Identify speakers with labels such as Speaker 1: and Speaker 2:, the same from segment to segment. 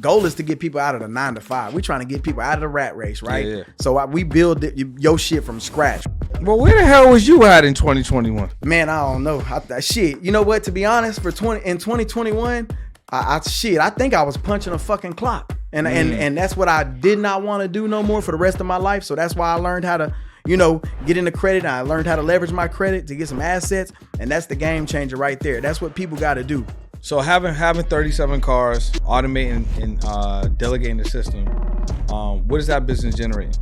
Speaker 1: goal is to get people out of the 9 to 5. We're trying to get people out of the rat race, right?
Speaker 2: Yeah.
Speaker 1: So we build your shit from scratch.
Speaker 2: Well, where the hell was you at in 2021?
Speaker 1: Man, I don't know. Shit, you know what? To be honest, in 2021, I think I was punching a fucking clock, and that's what I did not want to do no more for the rest of my life. So that's why I learned how to, get into credit. I learned how to leverage my credit to get some assets, and that's the game changer right there. That's what people got to do.
Speaker 2: So having 37 cars, automating and delegating the system, what is that business generating?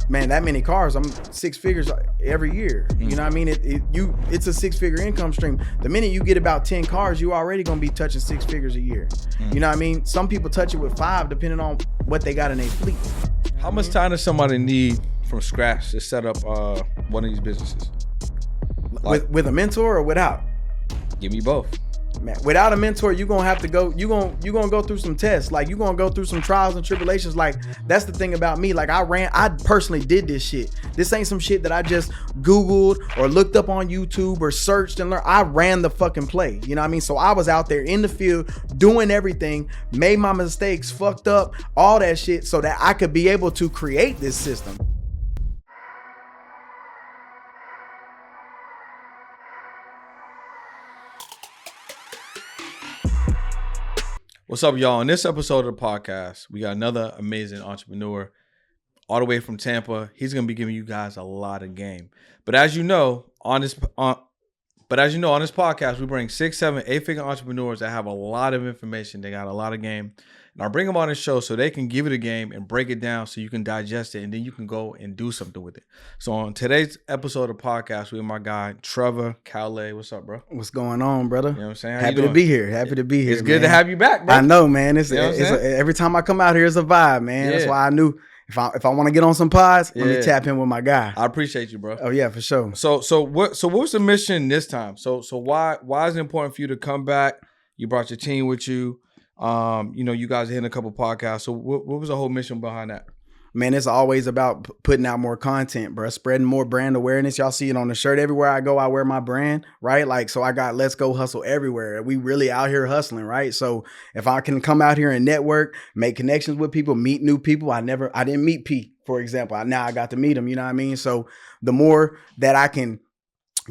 Speaker 1: Man, that many cars, I'm 6 figures every year. You know what I mean? It's a 6-figure income stream. The minute you get about 10 cars, you already gonna be touching 6 figures a year. You know what I mean? Some people touch it with 5, depending on what they got in their fleet.
Speaker 2: How much time does somebody need from scratch to set up one of these businesses?
Speaker 1: With a mentor or without?
Speaker 2: Give me both.
Speaker 1: Man, without a mentor, you're gonna have to go. You're gonna go through some tests. Like, you're gonna go through some trials and tribulations. Like, that's the thing about me. Like, I personally did this shit. This ain't some shit that I just Googled or looked up on YouTube or searched and learned. I ran the fucking play. You know what I mean? So I was out there in the field doing everything, made my mistakes, fucked up, all that shit, so that I could be able to create this system.
Speaker 2: What's up, y'all? In this episode of the podcast, we got another amazing entrepreneur all the way from Tampa. He's going to be giving you guys a lot of game. But as you know, on this podcast, we bring 6, 7, 8-figure entrepreneurs that have a lot of information. They got a lot of game. And I bring them on the show so they can give it a game and break it down so you can digest it, and then you can go and do something with it. So on today's episode of the podcast, we have my guy, Trevor Calais. What's up, bro?
Speaker 1: What's going on, brother?
Speaker 2: You know what I'm saying?
Speaker 1: Happy to be here. Happy to be here.
Speaker 2: It's good to have you back, bro.
Speaker 1: I know, man. Every time I come out here, it's a vibe, man.
Speaker 2: Yeah.
Speaker 1: That's why I knew if I want to get on some pods, let me tap in with my guy.
Speaker 2: I appreciate you, bro.
Speaker 1: Oh yeah, for sure.
Speaker 2: So what was the mission this time? So why is it important for you to come back? You brought your team with you. You guys are hitting a couple podcasts. So what was the whole mission behind that?
Speaker 1: Man, it's always about putting out more content, bro. Spreading more brand awareness. Y'all see it on the shirt. Everywhere I go, I wear my brand, right? Like, so I got Let's Go Hustle everywhere. We really out here hustling, right? So if I can come out here and network, make connections with people, meet new people. I didn't meet Pete, for example. Now I got to meet him, you know what I mean? So the more that I can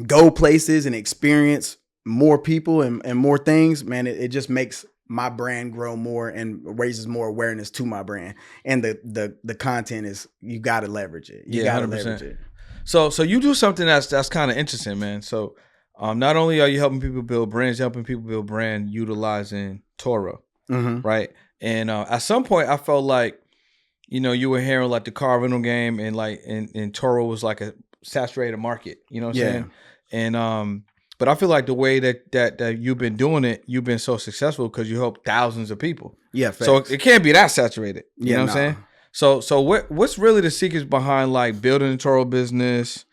Speaker 1: go places and experience more people and more things, man, it just makes my brand grow more and raises more awareness to my brand. And the content is, you got to leverage it. You got to leverage it.
Speaker 2: So you do something that's kind of interesting, man. So not only are you helping people build brands, you're helping people build brand utilizing Turo, right? And at some point I felt like, you were hearing like the car rental game and Turo was like a saturated market, you know what I'm saying? And but I feel like the way that you've been doing it, you've been so successful because you help thousands of people. Yeah. Facts. So it can't be that saturated. You know what I'm saying? So what's really the secrets behind like building a Turo business,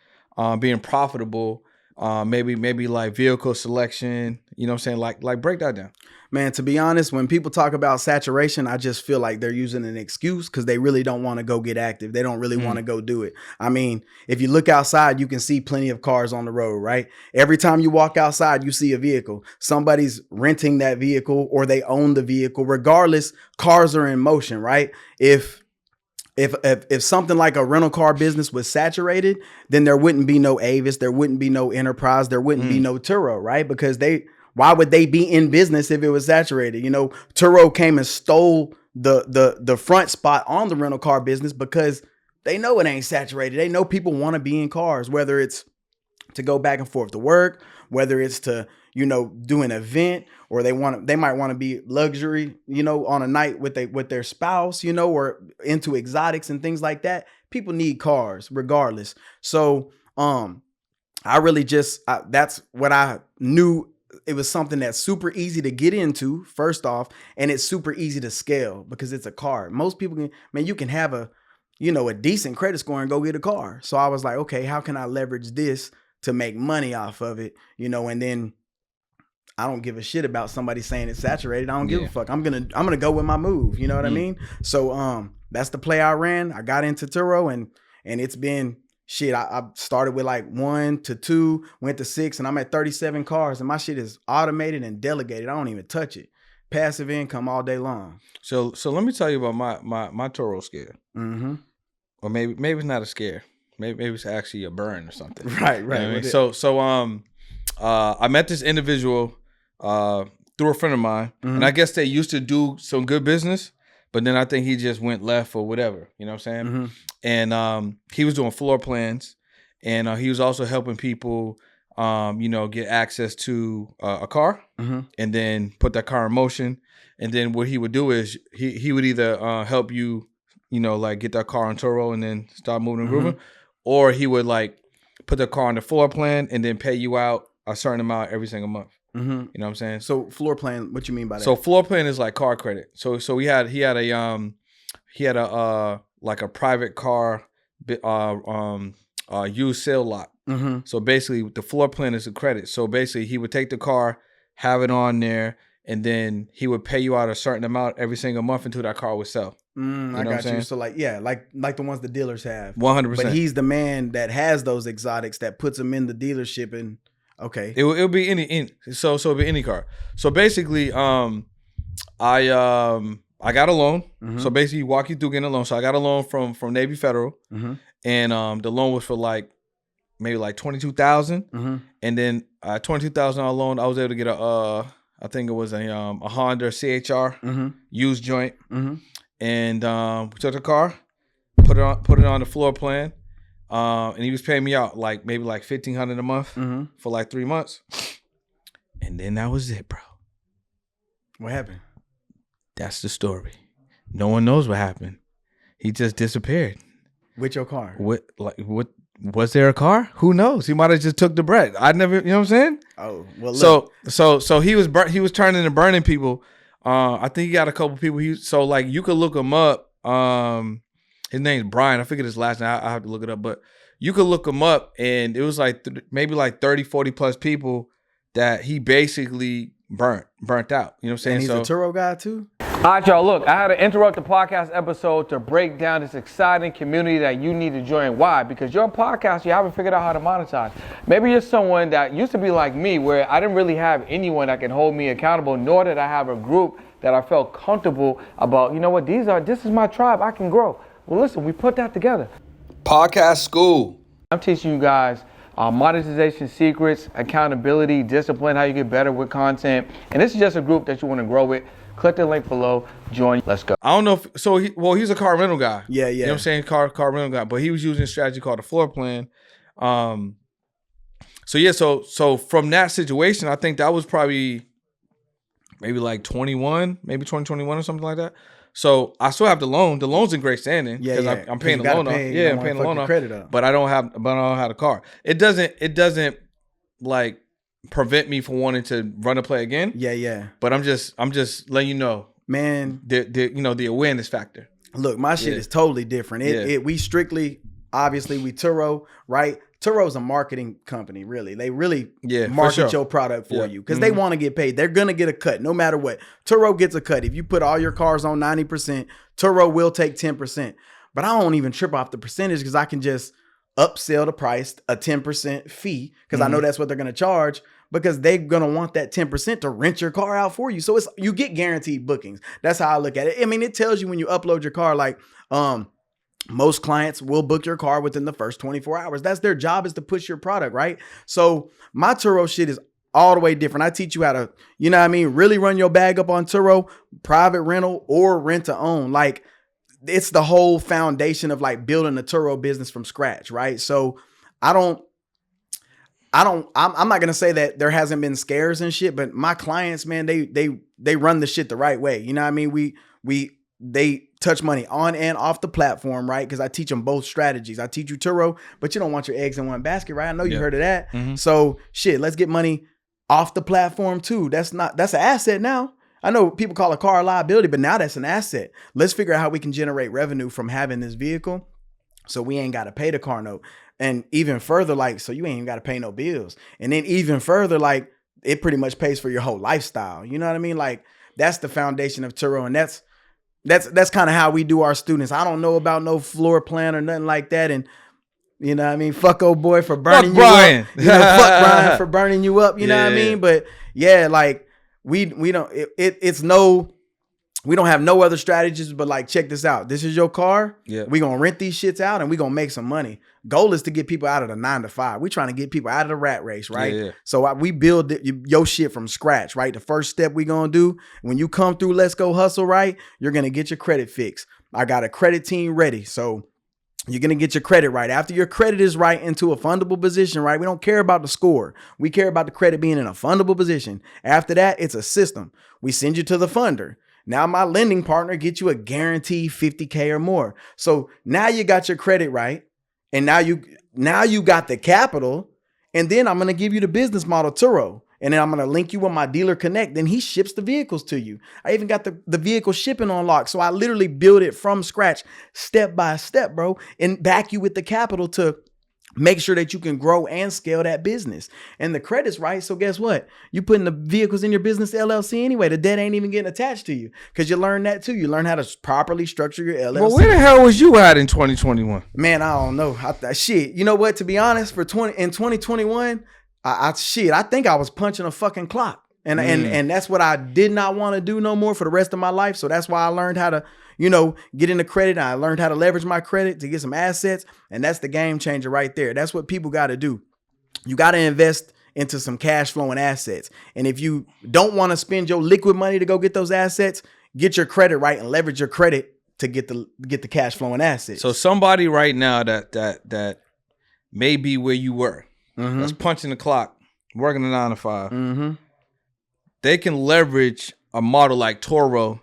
Speaker 2: being profitable, maybe like vehicle selection, you know what I'm saying? Like break that down.
Speaker 1: Man, to be honest, when people talk about saturation, I just feel like they're using an excuse because they really don't want to go get active. They don't really want to go do it. I mean, if you look outside, you can see plenty of cars on the road, right? Every time you walk outside, you see a vehicle. Somebody's renting that vehicle or they own the vehicle. Regardless, cars are in motion, right? If something like a rental car business was saturated, then there wouldn't be no Avis, there wouldn't be no Enterprise, there wouldn't be no Turo, right? Because why would they be in business if it was saturated? Turo came and stole the front spot on the rental car business because they know it ain't saturated. They know people want to be in cars, whether it's to go back and forth to work, whether it's to, do an event, or they might want to be luxury, on a night with their spouse, or into exotics and things like that. People need cars regardless. So, I really that's what I knew. It was something that's super easy to get into, first off, and it's super easy to scale because it's a car. Most people you can have a decent credit score and go get a car. So I was like, okay, how can I leverage this to make money off of it? And then I don't give a shit about somebody saying it's saturated. I don't give a fuck. I'm gonna go with my move. You know what I mean? So that's the play I ran. I got into Turo and it's been shit. I started with like 1 to 2, went to 6, and I'm at 37 cars, and my shit is automated and delegated. I don't even touch it. passive income all day long.
Speaker 2: So let me tell you about my Turo scare.
Speaker 1: Mm-hmm.
Speaker 2: Or maybe it's not a scare. Maybe it's actually a burn or something.
Speaker 1: Right.
Speaker 2: You know what I mean? I met this individual through a friend of mine, and I guess they used to do some good business, but then I think he just went left or whatever. You know what I'm saying? And he was doing floor plans, and he was also helping people, get access to a car, and then put that car in motion. And then what he would do is he would either help you, like get that car on Turo and then start moving and grooving, or he would like put the car on the floor plan and then pay you out a certain amount every single month. You know what I'm saying?
Speaker 1: So floor plan, what you mean by that?
Speaker 2: So floor plan is like car credit. So he had a like a private car used sale lot. So basically the floor plan is a credit. So basically he would take the car, have it on there, and then he would pay you out a certain amount every single month until that car would sell.
Speaker 1: I got you. So like the ones the dealers have.
Speaker 2: 100%.
Speaker 1: But he's the man that has those exotics that puts them in the dealership, and okay.
Speaker 2: It'll be so it'll be any car. So basically, I got a loan. So basically, walk you through getting a loan. So I got a loan from Navy Federal, and the loan was for like maybe like $22,000, and then $22,000 loan, I was able to get I think it was a Honda CHR used joint, and we took the car, put it on the floor plan, and he was paying me out like maybe like $1,500 a month for like 3 months, and then that was it, bro.
Speaker 1: What happened?
Speaker 2: That's the story. No one knows what happened. He just disappeared.
Speaker 1: With your car?
Speaker 2: What was there a car? Who knows? He might have just took the bread. I never, you know what I'm saying?
Speaker 1: Oh, well, look.
Speaker 2: So he was turning and burning people. I think he got a couple people. So like you could look him up. His name's Brian. I forget his last name. I have to look it up, but you could look him up, and it was like maybe like 30, 40 plus people that he basically burnt out. You know what I'm saying?
Speaker 1: And he's a Turo guy too?
Speaker 3: All right, y'all, look, I had to interrupt the podcast episode to break down this exciting community that you need to join. Why? Because you're a podcast, you haven't figured out how to monetize. Maybe you're someone that used to be like me, where I didn't really have anyone that can hold me accountable, nor did I have a group that I felt comfortable about, you know what, this is my tribe, I can grow. Well, listen, we put that together.
Speaker 2: Podcast school.
Speaker 3: I'm teaching you guys monetization secrets, accountability, discipline, how you get better with content. And this is just a group that you want to grow with. Click the link below, join, let's go.
Speaker 2: I don't know he's a car rental guy.
Speaker 1: Yeah.
Speaker 2: You know what I'm saying? Car rental guy. But he was using a strategy called a floor plan. So from that situation, I think that was probably maybe like 2021 or something like that. So I still have the loan. The loan's in great standing.
Speaker 1: Yeah.
Speaker 2: I'm paying the loan off. Yeah, I'm paying the loan off.
Speaker 1: Credit up.
Speaker 2: But I don't have a car. It doesn't like prevent me from wanting to run a play again.
Speaker 1: Yeah.
Speaker 2: But I'm just letting you know,
Speaker 1: man,
Speaker 2: the awareness factor.
Speaker 1: Look, my shit is totally different. We strictly, obviously, we Turo, right? Turo's a marketing company, really. They really market your product for you because they want to get paid. They're going to get a cut no matter what. Turo gets a cut. If you put all your cars on 90%, Turo will take 10%. But I don't even trip off the percentage because I can just upsell the price, a 10% fee, because I know that's what they're going to charge, because they're going to want that 10% to rent your car out for you. So you get guaranteed bookings. That's how I look at it. I mean, it tells you when you upload your car, like, most clients will book your car within the first 24 hours. That's their job, is to push your product, right? So my Turo shit is all the way different. I teach you how to, really run your bag up on Turo, private rental or rent to own. Like, it's the whole foundation of like building a Turo business from scratch, right? So I'm not gonna say that there hasn't been scares and shit, but my clients, man, they run the shit the right way. You know what I mean? They touch money on and off the platform, right? Because I teach them both strategies. I teach you Turo, but you don't want your eggs in one basket, right? I know you heard of that. So shit, let's get money off the platform too. That's an asset now. I know people call a car a liability, but now that's an asset. Let's figure out how we can generate revenue from having this vehicle, so we ain't got to pay the car note. And even further, like, so you ain't even got to pay no bills. And then even further, like, it pretty much pays for your whole lifestyle. You know what I mean? Like, that's the foundation of Turo. And that's kind of how we do our students. I don't know about no floor plan or nothing like that. And you know what I mean? Fuck old boy for burning you up. Fuck Brian for burning you up. You know what I mean? But yeah, like, we don't it's no, we don't have no other strategies but like, check this out. This is your car.
Speaker 2: Yeah.
Speaker 1: We gonna rent these shits out and we gonna make some money. Goal is to get people out of the 9 to 5. We trying to get people out of the rat race, right?
Speaker 2: Yeah.
Speaker 1: So we build your shit from scratch, right? The first step we gonna do when you come through Let's Go Hustle, right? You're gonna get your credit fixed. I got a credit team ready. So you're going to get your credit right. After your credit is right into a fundable position, right? We don't care about the score. We care about the credit being in a fundable position. After that, it's a system. We send you to the funder. Now my lending partner gets you a guaranteed 50K or more. So now you got your credit right. And now you got the capital. And then I'm going to give you the business model, Turo. And then I'm going to link you with my dealer connect. Then he ships the vehicles to you. I even got the vehicle shipping on lock. So I literally build it from scratch, step by step, bro, and back you with the capital to make sure that you can grow and scale that business. And the credit's right. So guess what? You putting the vehicles in your business LLC anyway. The debt ain't even getting attached to you because you learn that too. You learn how to properly structure your LLC.
Speaker 2: Well, where the hell was you at in 2021?
Speaker 1: Man, I don't know. Shit. You know what? To be honest, in 2021, I think I was punching a fucking clock. And that's what I did not want to do no more for the rest of my life. So that's why I learned how to, get into credit. I learned how to leverage my credit to get some assets. And that's the game changer right there. That's what people got to do. You got to invest into some cash flowing assets. And if you don't want to spend your liquid money to go get those assets, get your credit right and leverage your credit to get the cash flowing assets.
Speaker 2: So somebody right now that may be where you were, that's punching the clock, working a 9 to 5. They can leverage a model like Turo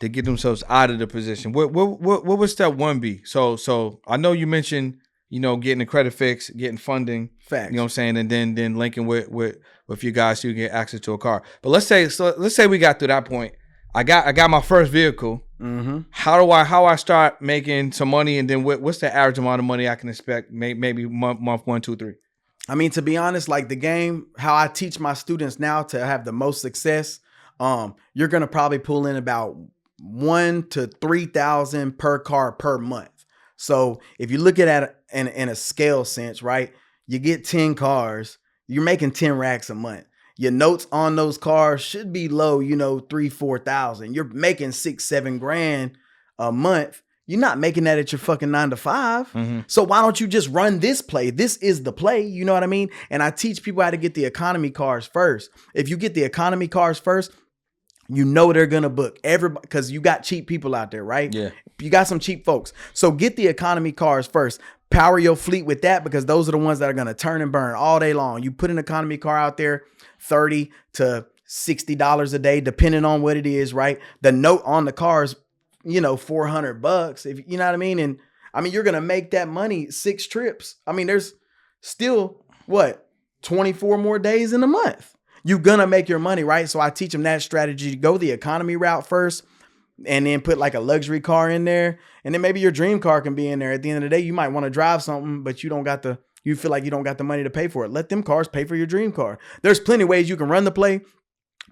Speaker 2: to get themselves out of the position. What would step one be? So I know you mentioned, getting the credit fixed, getting funding.
Speaker 1: Facts.
Speaker 2: You know what I'm saying? And then linking with you guys so you get access to a car. But let's say we got to that point. I got my first vehicle. How I start making some money, and then what's the average amount of money I can expect? Maybe month 1, 2, 3.
Speaker 1: I mean, to be honest, like the game, how I teach my students now to have the most success, you're gonna probably pull in about 1,000 to 3,000 per car per month. So if you look at it in a scale sense, right? You get 10 cars, you're making 10 racks a month. Your notes on those cars should be low, 3,000-4,000. You're making 6-7 grand a month. You're not making that at your fucking 9 to 5. So why don't you just run this play? This is the play. You know what I mean? And I teach people how to get the economy cars first. If you get the economy cars first, they're going to book everybody because you got cheap people out there, right?
Speaker 2: Yeah.
Speaker 1: You got some cheap folks. So get the economy cars first. Power your fleet with that because those are the ones that are going to turn and burn all day long. You put an economy car out there, $30 to $60 a day, depending on what it is, right? The note on the car is $400, if you know what I mean. And I mean, you're going to make that money 6 trips. I mean, there's still 24 more days in a month. You're going to make your money, right? So I teach them that strategy to go the economy route first and then put like a luxury car in there. And then maybe your dream car can be in there. At the end of the day, you might want to drive something, but you feel like you don't got the money to pay for it. Let them cars pay for your dream car. There's plenty of ways you can run the play.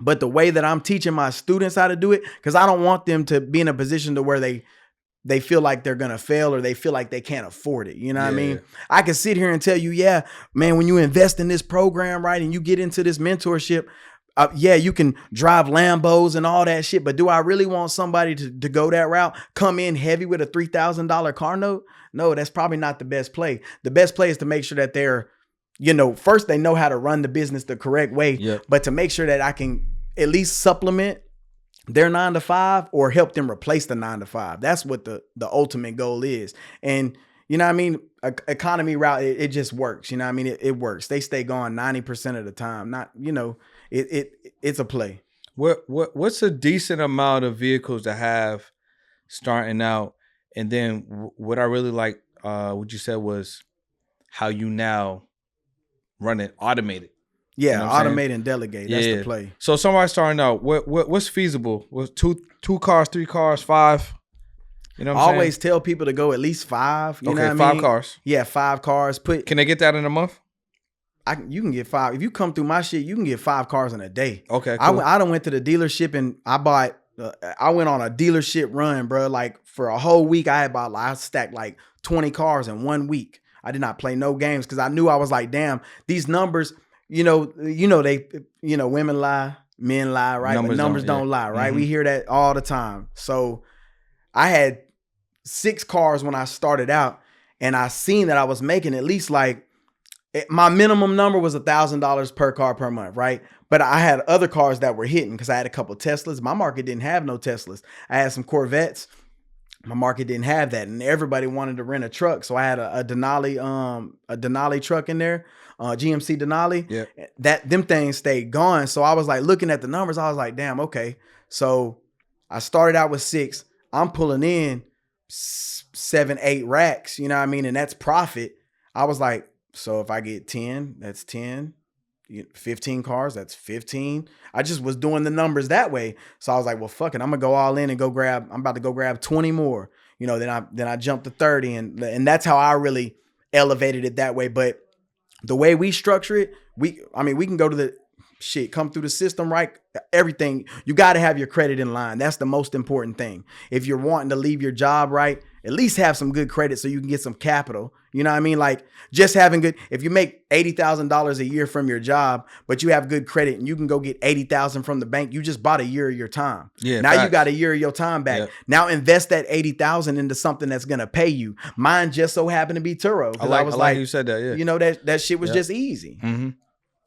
Speaker 1: But the way that I'm teaching my students how to do it, because I don't want them to be in a position to where they feel like they're going to fail or they feel like they can't afford it. You know what I mean? I can sit here and tell you, yeah, man, when you invest in this program, right, and you get into this mentorship, you can drive Lambos and all that shit. But do I really want somebody to go that route, come in heavy with a $3,000 car note? No, that's probably not the best play. The best play is to make sure that they're, first they know how to run the business the correct way, but to make sure that I can at least supplement their 9 to 5 or help them replace the 9 to 5. That's what the ultimate goal is. And you know what I mean? Economy route, it just works. You know what I mean? It works. They stay gone 90% of the time. Not, it's a play.
Speaker 2: What's a decent amount of vehicles to have starting out? And then what I really like, what you said was how you now run it automated.
Speaker 1: Yeah, automate and delegate. That's the play.
Speaker 2: So somebody starting out, what's feasible? Was two cars, 3 cars, 5? You know what I'm saying?
Speaker 1: Always tell people to go at least 5. You know what I mean?
Speaker 2: 5 cars.
Speaker 1: Yeah, 5 cars. Can
Speaker 2: they get that in a month?
Speaker 1: You can get 5. If you come through my shit, you can get 5 cars in a day.
Speaker 2: Okay, cool.
Speaker 1: I done went to the dealership and I went on a dealership run, bro. Like for a whole week, I stacked like 20 cars in 1 week. I did not play no games because I knew I was like, damn, these numbers, women lie. men lie, right? But numbers don't lie, right? We hear that all the time. So I had 6 cars when I started out, and I seen that I was making at least like, my minimum number was $1,000 per car per month, right? But I had other cars that were hitting because I had a couple Teslas. My market didn't have no Teslas. I had some Corvettes. My market didn't have that, and everybody wanted to rent a truck. So I had a Denali truck in there, GMC Denali.
Speaker 2: Yeah.
Speaker 1: Them things stayed gone. So I was like looking at the numbers. I was like, damn, okay. So I started out with 6. I'm pulling in 7, 8 racks. You know what I mean? And that's profit. I was like, so if I get 10, that's 10. 15 cars, that's 15. I just was doing the numbers that way. So I was like, well, fuck it. I'm gonna go all in and I'm about to go grab 20 more. You know, then I jumped to 30, and that's how I really elevated it that way. But the way we structure it, we can go to the come through the system, right? Everything, you got to have your credit in line. That's the most important thing. If you're wanting to leave your job, right, at least have some good credit so you can get some capital. You know what I mean? Like just having good, if you make $80,000 a year from your job, but you have good credit and you can go get 80,000 from the bank, you just bought a year of your time.
Speaker 2: Yeah.
Speaker 1: Now you got a year of your time back. Yeah. Now invest that 80,000 into something that's going to pay you. Mine just so happened to be Turo.
Speaker 2: I was like you said that. Yeah.
Speaker 1: You know, that shit was just easy.
Speaker 2: Mm-hmm.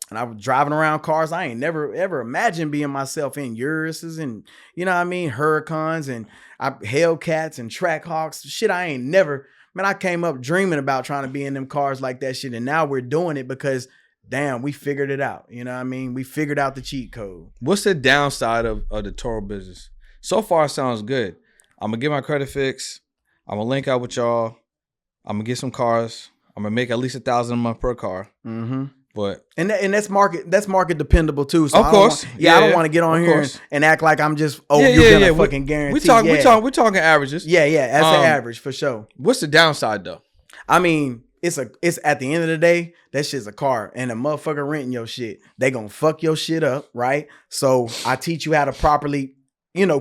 Speaker 1: And I was driving around cars I ain't never ever imagined being myself in, Uruses and, you know what I mean, Huracans and Hellcats and Trackhawks. Shit I ain't never, man, I came up dreaming about trying to be in them cars like that shit. And now we're doing it because, damn, we figured it out. You know what I mean? We figured out the cheat code.
Speaker 2: What's the downside of the Turo business? So far, it sounds good. I'm going to get my credit fixed. I'm going to link up with y'all. I'm going to get some cars. I'm going to make at least $1,000 a month per car.
Speaker 1: Mm-hmm.
Speaker 2: But
Speaker 1: and that's market dependable too. So
Speaker 2: of course,
Speaker 1: I don't want to get on here and act like I'm just you're gonna fucking guarantee.
Speaker 2: We're talking averages.
Speaker 1: Yeah, that's an average for sure.
Speaker 2: What's the downside though?
Speaker 1: I mean, it's at the end of the day, that shit's a car, and a motherfucker renting your shit, they gonna fuck your shit up, right? So I teach you how to properly,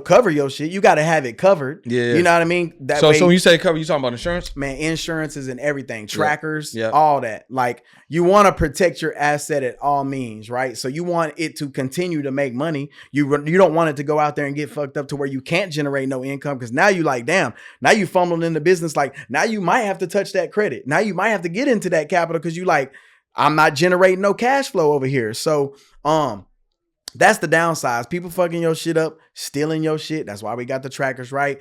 Speaker 1: cover your shit. You got to have it covered. Yeah. You know what I mean?
Speaker 2: So when you say cover, you talking about insurance?
Speaker 1: Man, insurances and everything, trackers, all that. Like you want to protect your asset at all means, right? So you want it to continue to make money. You don't want it to go out there and get fucked up to where you can't generate no income, because now you like, damn, now you fumbling in the business. Like now you might have to touch that credit. Now you might have to get into that capital because you like, I'm not generating no cash flow over here. So, that's the downside. People fucking your shit up, stealing your shit. That's why we got the trackers, right?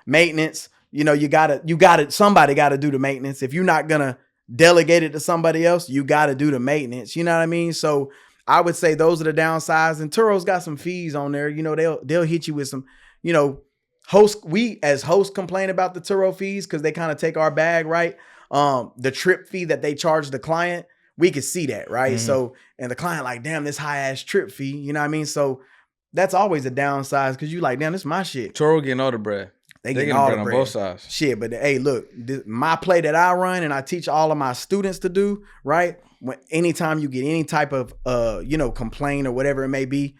Speaker 1: Maintenance, somebody got to do the maintenance. If you're not going to delegate it to somebody else, you got to do the maintenance. You know what I mean? So I would say those are the downsides. And Turo's got some fees on there. They'll hit you with some, we as hosts complain about the Turo fees because they kind of take our bag, right? The trip fee that they charge the client, we could see that, right? Mm-hmm. So, and the client like, damn, this high ass trip fee, you know what I mean? So that's always a downside because you like, damn, this is my shit.
Speaker 2: Turo getting all the bread.
Speaker 1: They getting all the bread
Speaker 2: on both sides.
Speaker 1: Shit, but hey, look, my play that I run and I teach all of my students to do, right? Anytime you get any type of, complaint or whatever it may be,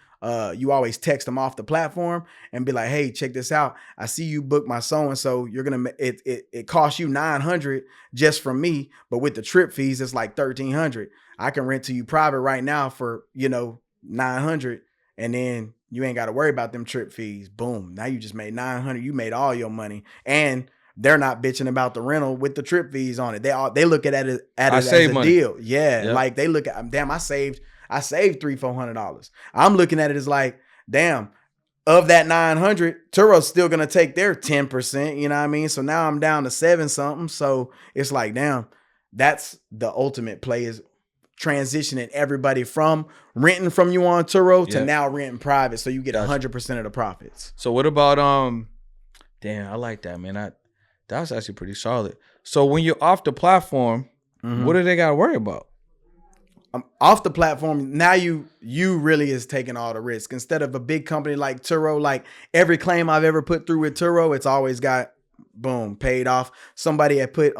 Speaker 1: you always text them off the platform and be like, hey, check this out. I see you booked my so-and-so. You're going to, it costs you $900 just from me. But with the trip fees, it's like $1,300. I can rent to you private right now for, $900. And then you ain't got to worry about them trip fees. Boom. Now you just made $900. You made all your money. And they're not bitching about the rental with the trip fees on it. They look at it as a deal. Yeah. Yep. Like they look at, damn, I saved $300-$400. I'm looking at it as like, damn, of that 900, Turo's still gonna take their 10%. You know what I mean? So now I'm down to 7 something. So it's like, damn, that's the ultimate play, is transitioning everybody from renting from you on Turo to now renting private, so you get 100% of the profits.
Speaker 2: So what about damn, I like that, man. That's actually pretty solid. So when you're off the platform, what do they gotta worry about?
Speaker 1: Off the platform, now you really is taking all the risk. Instead of a big company like Turo, like every claim I've ever put through with Turo, it's always got, boom, paid off. Somebody had put,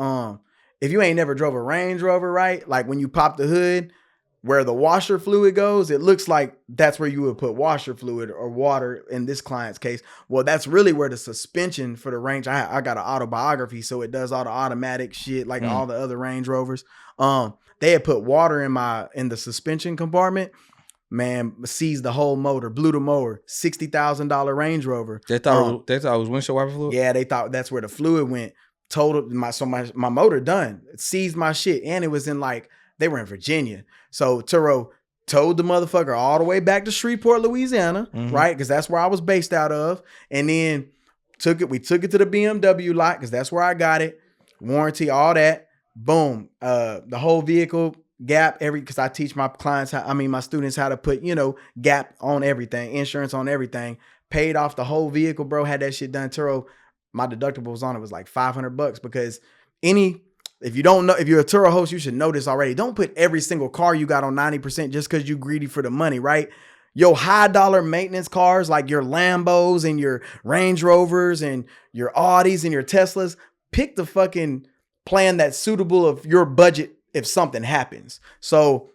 Speaker 1: if you ain't never drove a Range Rover, right? Like when you pop the hood, where the washer fluid goes, it looks like that's where you would put washer fluid or water in this client's case. Well, that's really where the suspension for the Range, I got an autobiography, so it does all the automatic shit like all the other Range Rovers. They had put water in the suspension compartment. man, seized the whole motor, blew the motor, $60,000 Range Rover.
Speaker 2: They thought it was windshield wiper fluid?
Speaker 1: Yeah, they thought that's where the fluid went. Total my motor done. Seized my shit. And it was in they were in Virginia. So Turo towed the motherfucker all the way back to Shreveport, Louisiana, right? Because that's where I was based out of. And then we took it to the BMW lot because that's where I got it. Warranty, all that. Boom. The whole vehicle, gap, because I teach my my students how to put, gap on everything, insurance on everything. Paid off the whole vehicle, bro. Had that shit done. Turo, my deductible was on it was like $500 because if you don't know, if you're a Turo host, you should know this already. Don't put every single car you got on 90% just because you greedy for the money, right? Your high dollar maintenance cars like your Lambos and your Range Rovers and your Audis and your Teslas, pick the fucking plan that's suitable of your budget if something happens. So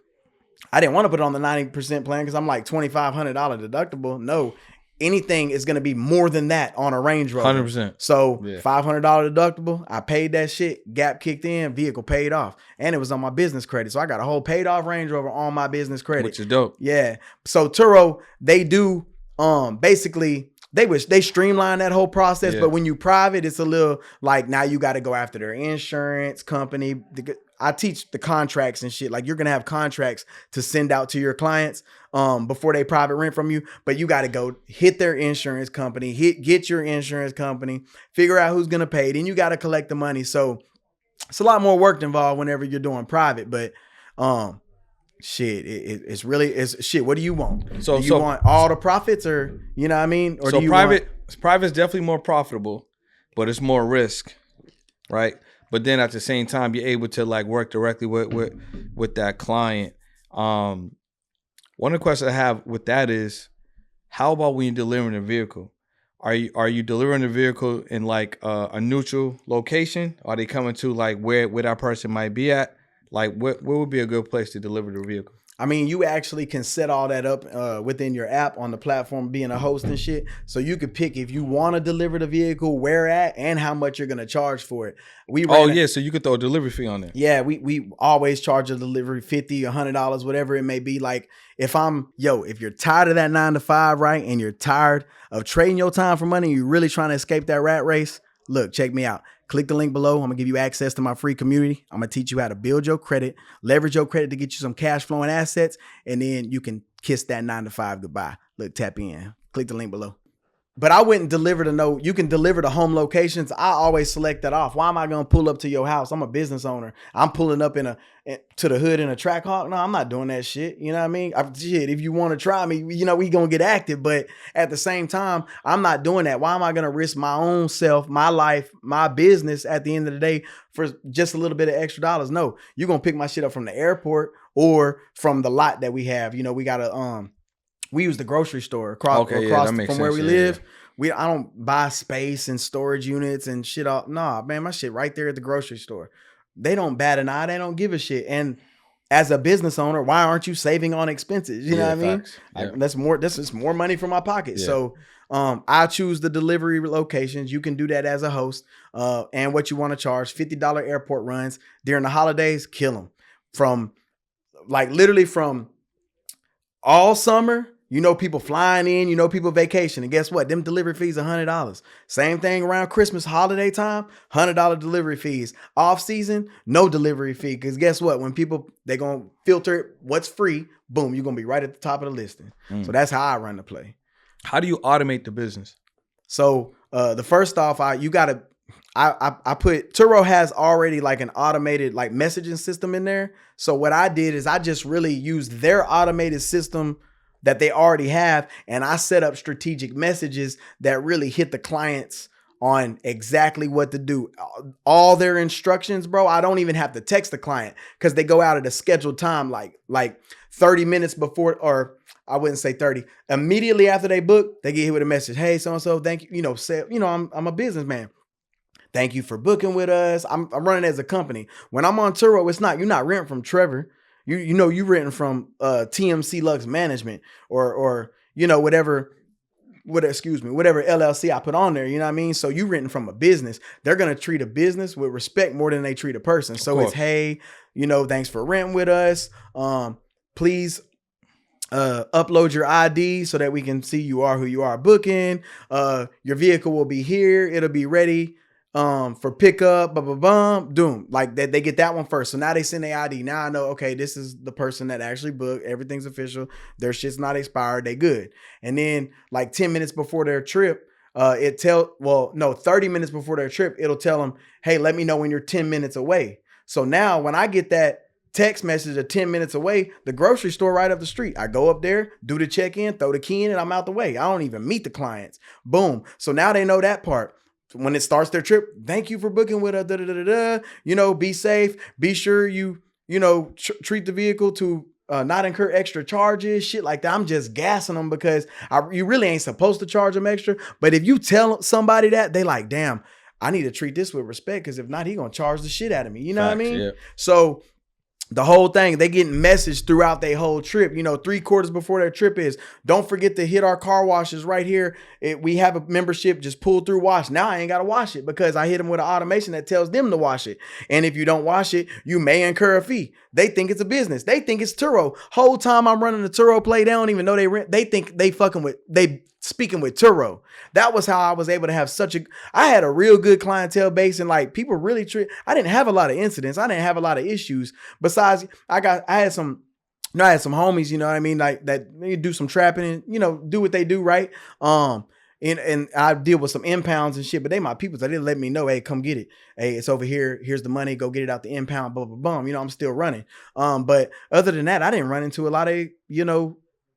Speaker 1: I didn't want to put it on the 90% plan because I'm like $2,500 deductible. No, anything is going to be more than that on a Range Rover.
Speaker 2: 100%.
Speaker 1: So $500 deductible. I paid that shit. Gap kicked in. Vehicle paid off. And it was on my business credit. So I got a whole paid off Range Rover on my business credit.
Speaker 2: Which is dope.
Speaker 1: Yeah. So Turo, they do basically they streamline that whole process. But when you private, it's a little now you got to go after their insurance company. I teach the contracts and shit. Like you're going to have contracts to send out to your clients before they private rent from you. But you got to go hit their insurance company, get your insurance company, figure out who's going to pay. Then you got to collect the money. So it's a lot more work involved whenever you're doing private. But shit, it's really shit. What do you want? Do you want all the profits or, you know what I mean? Or
Speaker 2: so
Speaker 1: do you
Speaker 2: private's definitely more profitable, but it's more risk, right? But then at the same time, you're able to work directly with that client. One of the questions I have with that is, how about when you're delivering a vehicle? Are you delivering the vehicle in a neutral location? Are they coming to where that person might be at? Where would be a good place to deliver the vehicle?
Speaker 1: I mean, you actually can set all that up within your app on the platform, being a host and shit. So you could pick if you want to deliver the vehicle, where at, and how much you're going to charge for it.
Speaker 2: So you could throw a delivery fee on there.
Speaker 1: Yeah, we always charge a delivery $50, $100, whatever it may be. If you're tired of that 9 to 5, right, and you're tired of trading your time for money, you're really trying to escape that rat race, look, check me out. Click the link below. I'm going to give you access to my free community. I'm going to teach you how to build your credit, leverage your credit to get you some cash flowing assets, and then you can kiss that 9 to 5 goodbye. Look, tap in. Click the link below. But I wouldn't deliver you can deliver the home locations. I always select that off. Why am I going to pull up to your house? I'm a business owner. I'm pulling up to the hood in a Trackhawk. No, I'm not doing that shit. You know what I mean? If you want to try me, we going to get active. But at the same time, I'm not doing that. Why am I going to risk my own self, my life, my business at the end of the day for just a little bit of extra dollars? No, you're going to pick my shit up from the airport or from the lot that we have. We got to, we use the grocery store across from where we live. Yeah. I don't buy space and storage units and shit. Nah, man, my shit right there at the grocery store. They don't bat an eye. They don't give a shit. And as a business owner, why aren't you saving on expenses? You know what I mean? Yeah. This is more money from my pocket. Yeah. So I choose the delivery locations. You can do that as a host and what you want to charge. $50 airport runs during the holidays, kill them. From literally from all summer, people flying in, people vacation. And guess what? Them delivery fees are $100. Same thing around Christmas, holiday time, $100 delivery fees. Off season, no delivery fee. Because guess what? When they're going to filter what's free, boom, you're going to be right at the top of the listing. So that's how I run the play.
Speaker 2: How do you automate the business?
Speaker 1: So the first off, I put Turo has already an automated messaging system in there. So what I did is I just really used their automated system that they already have. And I set up strategic messages that really hit the clients on exactly what to do. All their instructions, bro. I don't even have to text the client because they go out at a scheduled time, like 30 minutes before, or I wouldn't say 30. Immediately after they book, they get hit with a message. Hey, so-and-so, thank you. I'm a businessman. Thank you for booking with us. I'm running as a company. When I'm on Turo, you're not renting from Trevor. You written from TMC Lux Management or whatever LLC I put on there, you know what I mean? So you written from a business. They're going to treat a business with respect more than they treat a person. So it's, hey, thanks for renting with us. Please upload your ID so that we can see you are who you are booking. Your vehicle will be here. It'll be ready for pickup, doom. Like that, they get that one first. So now they send their ID. Now I know, okay, this is the person that actually booked. Everything's official. Their shit's not expired. They good. And then like 10 minutes before their trip, 30 minutes before their trip, it'll tell them, hey, let me know when you're 10 minutes away. So now when I get that text message of 10 minutes away, the grocery store right up the street, I go up there, do the check-in, throw the key in, and I'm out the way. I don't even meet the clients. Boom. So now they know that part. When it starts their trip, thank you for booking with us. Be safe. Be sure you treat the vehicle to not incur extra charges, shit like that. I'm just gassing them because you really ain't supposed to charge them extra. But if you tell somebody that, they like, damn, I need to treat this with respect because if not, he gonna charge the shit out of me. You know what I mean? Yeah. So the whole thing, they getting messaged throughout their whole trip. 3/4 before their trip is, don't forget to hit our car washes right here. We have a membership, just pull through wash. Now I ain't got to wash it because I hit them with an automation that tells them to wash it. And if you don't wash it, you may incur a fee. They think it's a business. They think it's Turo. Whole time I'm running the Turo play, they don't even know they rent. They think they speaking with Turo. That was how I was able to have I had a real good clientele base, and like people really I didn't have a lot of incidents. I didn't have a lot of issues. Besides, I had some homies, you know what I mean? Like that they do some trapping and, do what they do, right? And I deal with some impounds and shit, but they my people. So they didn't let me know, hey, come get it. Hey, it's over here. Here's the money. Go get it out the impound, blah, blah, blah. I'm still running. But other than that, I didn't run into a lot of,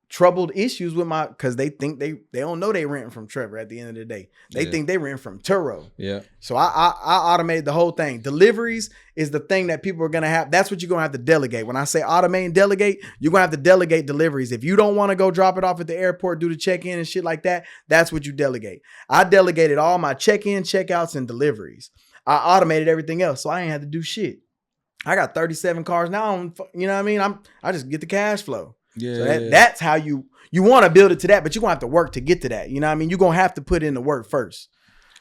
Speaker 1: troubled issues with because they think they don't know they renting from Trevor at the end of the day. They think they rent from Turo.
Speaker 2: Yeah.
Speaker 1: So I automated the whole thing. Deliveries is the thing that people are going to have. That's what you're going to have to delegate. When I say automate and delegate, you're going to have to delegate deleveries. If you don't want to go drop it off at the airport, do the check-in and shit like that, that's what you delegate. I delegated all my check-in, check-outs, and deliveries. I automated everything else, so I ain't had to do shit. I got 37 cars now. You know what I mean? I just get the cash flow.
Speaker 2: Yeah,
Speaker 1: so that's how you want to build it to that, but you're gonna have to work to get to that. You know what I mean? You're gonna have to put in the work first.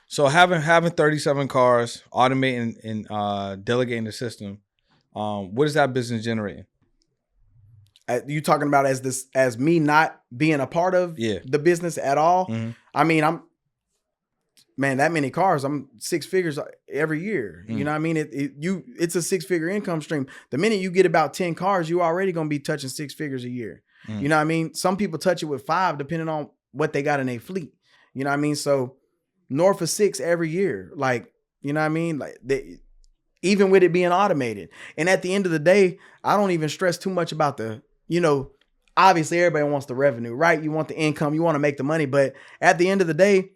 Speaker 2: So having 37 cars, automating and delegating the system, what is that business generating?
Speaker 1: You talking about as me not being a part of the business at all? Mm-hmm. I mean, that many cars, I'm 6 figures every year. You know what I mean? It's a 6-figure income stream. The minute you get about 10 cars, you already going to be touching 6 figures a year. You know what I mean? Some people touch it with 5, depending on what they got in their fleet. You know what I mean? So north of 6 every year, like, you know what I mean? Like even with it being automated. And at the end of the day, I don't even stress too much about obviously everybody wants the revenue, right? You want the income, you want to make the money. But at the end of the day,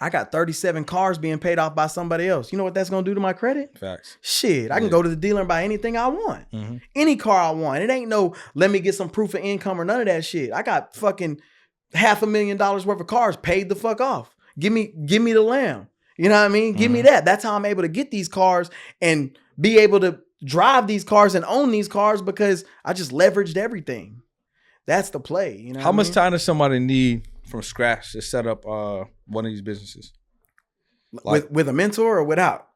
Speaker 1: I got 37 cars being paid off by somebody else. You know what that's going to do to my credit?
Speaker 2: Facts.
Speaker 1: Shit, I can go to the dealer and buy anything I want. Mm-hmm. Any car I want. It ain't no, let me get some proof of income or none of that shit. I got fucking $500,000 worth of cars paid the fuck off. Give me the lamb. You know what I mean? Give me that. That's how I'm able to get these cars and be able to drive these cars and own these cars because I just leveraged everything. That's the play. You know
Speaker 2: how much time does somebody need from scratch to set up one of these businesses?
Speaker 1: Like, with a mentor or without?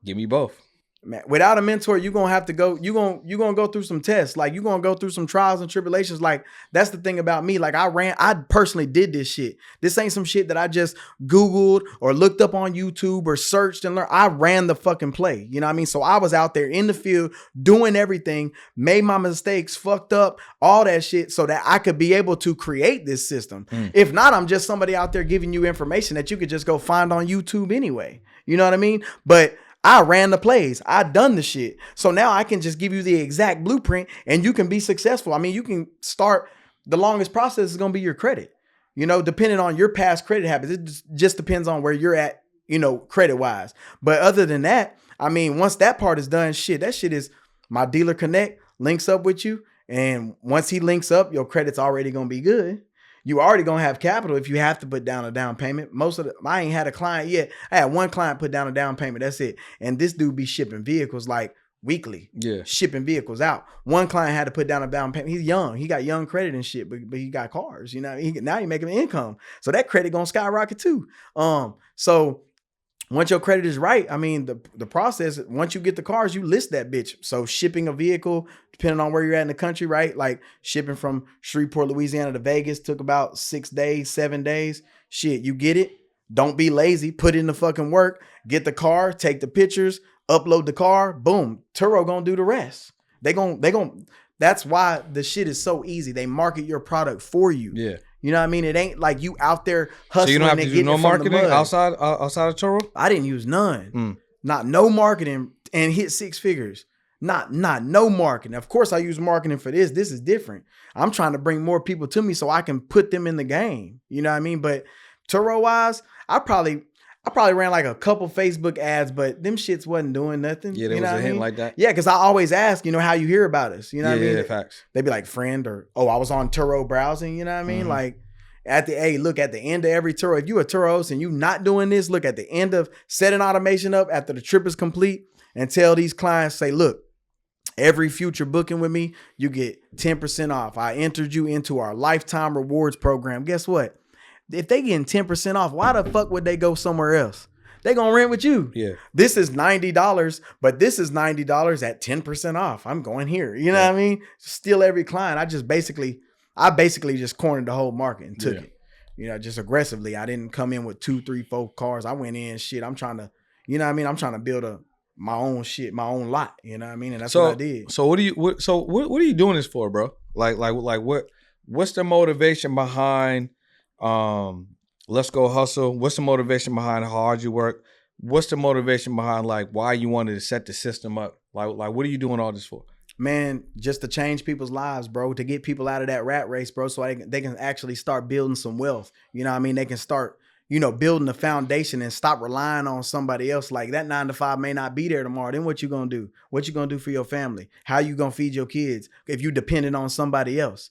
Speaker 2: Give me both.
Speaker 1: Man, without a mentor, you're gonna have to go. You're gonna go through some tests. Like you're gonna go through some trials and tribulations. Like that's the thing about me. Like I personally did this shit. This ain't some shit that I just Googled or looked up on YouTube or searched and learned. I ran the fucking play. You know what I mean? So I was out there in the field doing everything, made my mistakes, fucked up, all that shit, so that I could be able to create this system. If not, I'm just somebody out there giving you information that you could just go find on YouTube anyway. You know what I mean? But I ran the plays. I done the shit. So now I can just give you the exact blueprint and you can be successful. I mean, you can start, the longest process is going to be your credit, depending on your past credit habits. It just depends on where you're at, credit wise. But other than that, I mean, once that part is done, that shit is my dealer connect links up with you. And once he links up, your credit's already going to be good. You already gonna have capital if you have to put down a down payment. I ain't had a client yet. I had one client put down a down payment. That's it. And this dude be shipping vehicles like weekly. Yeah. Shipping vehicles out. One client had to put down a down payment. He's young. He got young credit and shit, but he got cars. Now he making income. So that credit gonna skyrocket too. So once your credit is right, I mean, the process, once you get the cars, you list that bitch. So shipping a vehicle, depending on where you're at in the country, right? Like shipping from Shreveport, Louisiana to Vegas took about 6 days, 7 days. Shit, you get it. Don't be lazy. Put in the fucking work. Get the car, take the pictures, upload the car. Boom. Turo gonna do the rest. They gon' that's why the shit is so easy. They market your product for you.
Speaker 2: Yeah.
Speaker 1: You know what I mean? It ain't like you out there hustling.
Speaker 2: So you don't have to
Speaker 1: and
Speaker 2: do no
Speaker 1: getting it from the
Speaker 2: marketing
Speaker 1: mud.
Speaker 2: outside of Turo?
Speaker 1: I didn't use none. Not no marketing and hit 6 figures. Not no marketing. Of course I use marketing for this. This is different. I'm trying to bring more people to me so I can put them in the game. You know what I mean? But Turo wise, I probably ran like a couple Facebook ads, but them shits wasn't doing nothing.
Speaker 2: Yeah, there was a hint like that.
Speaker 1: Yeah, because I always ask, how you hear about us. You know what I mean?
Speaker 2: Yeah, facts.
Speaker 1: They'd be like, friend, or, I was on Turo browsing. You know what I mean? Like, at the end of every Turo, if you a Turo host and you not doing this, look at the end of setting automation up after the trip is complete and tell these clients, say, look, every future booking with me, you get 10% off. I entered you into our lifetime rewards program. Guess what? If they getting 10% off, why the fuck would they go somewhere else? They gonna rent with you.
Speaker 2: Yeah.
Speaker 1: This is $90, but this is $90 at 10% off. I'm going here. You know what I mean? Steal every client. I basically just cornered the whole market and took it. Just aggressively. I didn't come in with 2, 3, 4 cars. I went in, shit. I'm trying to, I'm trying to build my own shit, my own lot. You know what I mean? And that's what I did.
Speaker 2: So what are you doing this for, bro? Like what's the motivation behind Let's Go Hustle? What's the motivation behind how hard you work? What's the motivation behind like why you wanted to set the system up? Like what are you doing all this for?
Speaker 1: Man, just to change people's lives, bro, to get people out of that rat race, bro, so they can actually start building some wealth. You know what I mean? They can start, building a foundation and stop relying on somebody else. Like that 9 to 5 may not be there tomorrow. Then what you gonna do? What you gonna do for your family? How you gonna feed your kids if you dependent on somebody else?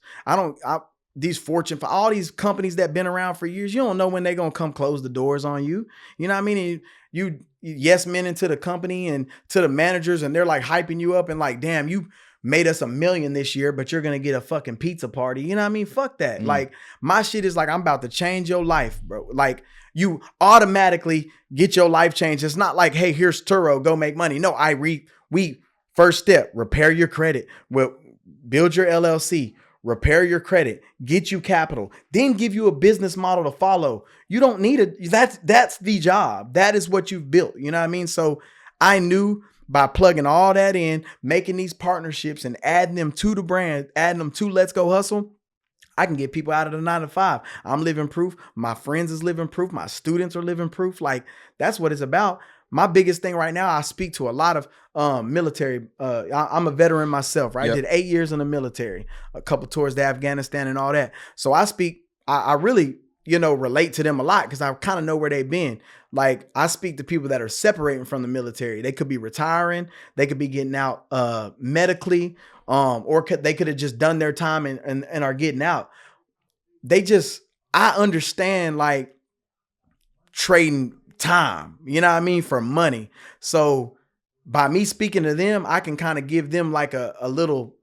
Speaker 1: These Fortune, for all these companies that been around for years, you don't know when they gonna come close the doors on you. You know what I mean? And you yes men into the company and to the managers, and they're like hyping you up and like, damn, you made us $1 million this year, but you're gonna get a fucking pizza party. You know what I mean? Fuck that. Like my shit is like, I'm about to change your life, bro. Like you automatically get your life changed. It's not like, hey, here's Turo, go make money. No, we first step, repair your credit, build your LLC, repair your credit, get you capital, then give you a business model to follow. You don't need that's the job. That is what you've built. You know what I mean? So I knew by plugging all that in, making these partnerships and adding them to the brand, adding them to Let's Go Hustle, I can get people out of the 9 to 5. I'm living proof. My friends is living proof. My students are living proof. Like that's what it's about. My biggest thing right now, I speak to a lot of military. I'm a veteran myself, right? Yep. I did 8 years in the military, a couple tours to Afghanistan and all that. So I really, relate to them a lot because I kind of know where they've been. Like I speak to people that are separating from the military. They could be retiring. They could be getting out medically, or they could have just done their time and are getting out. I understand like trading time, you know what I mean, for money. So by me speaking to them, I can kind of give them like a little,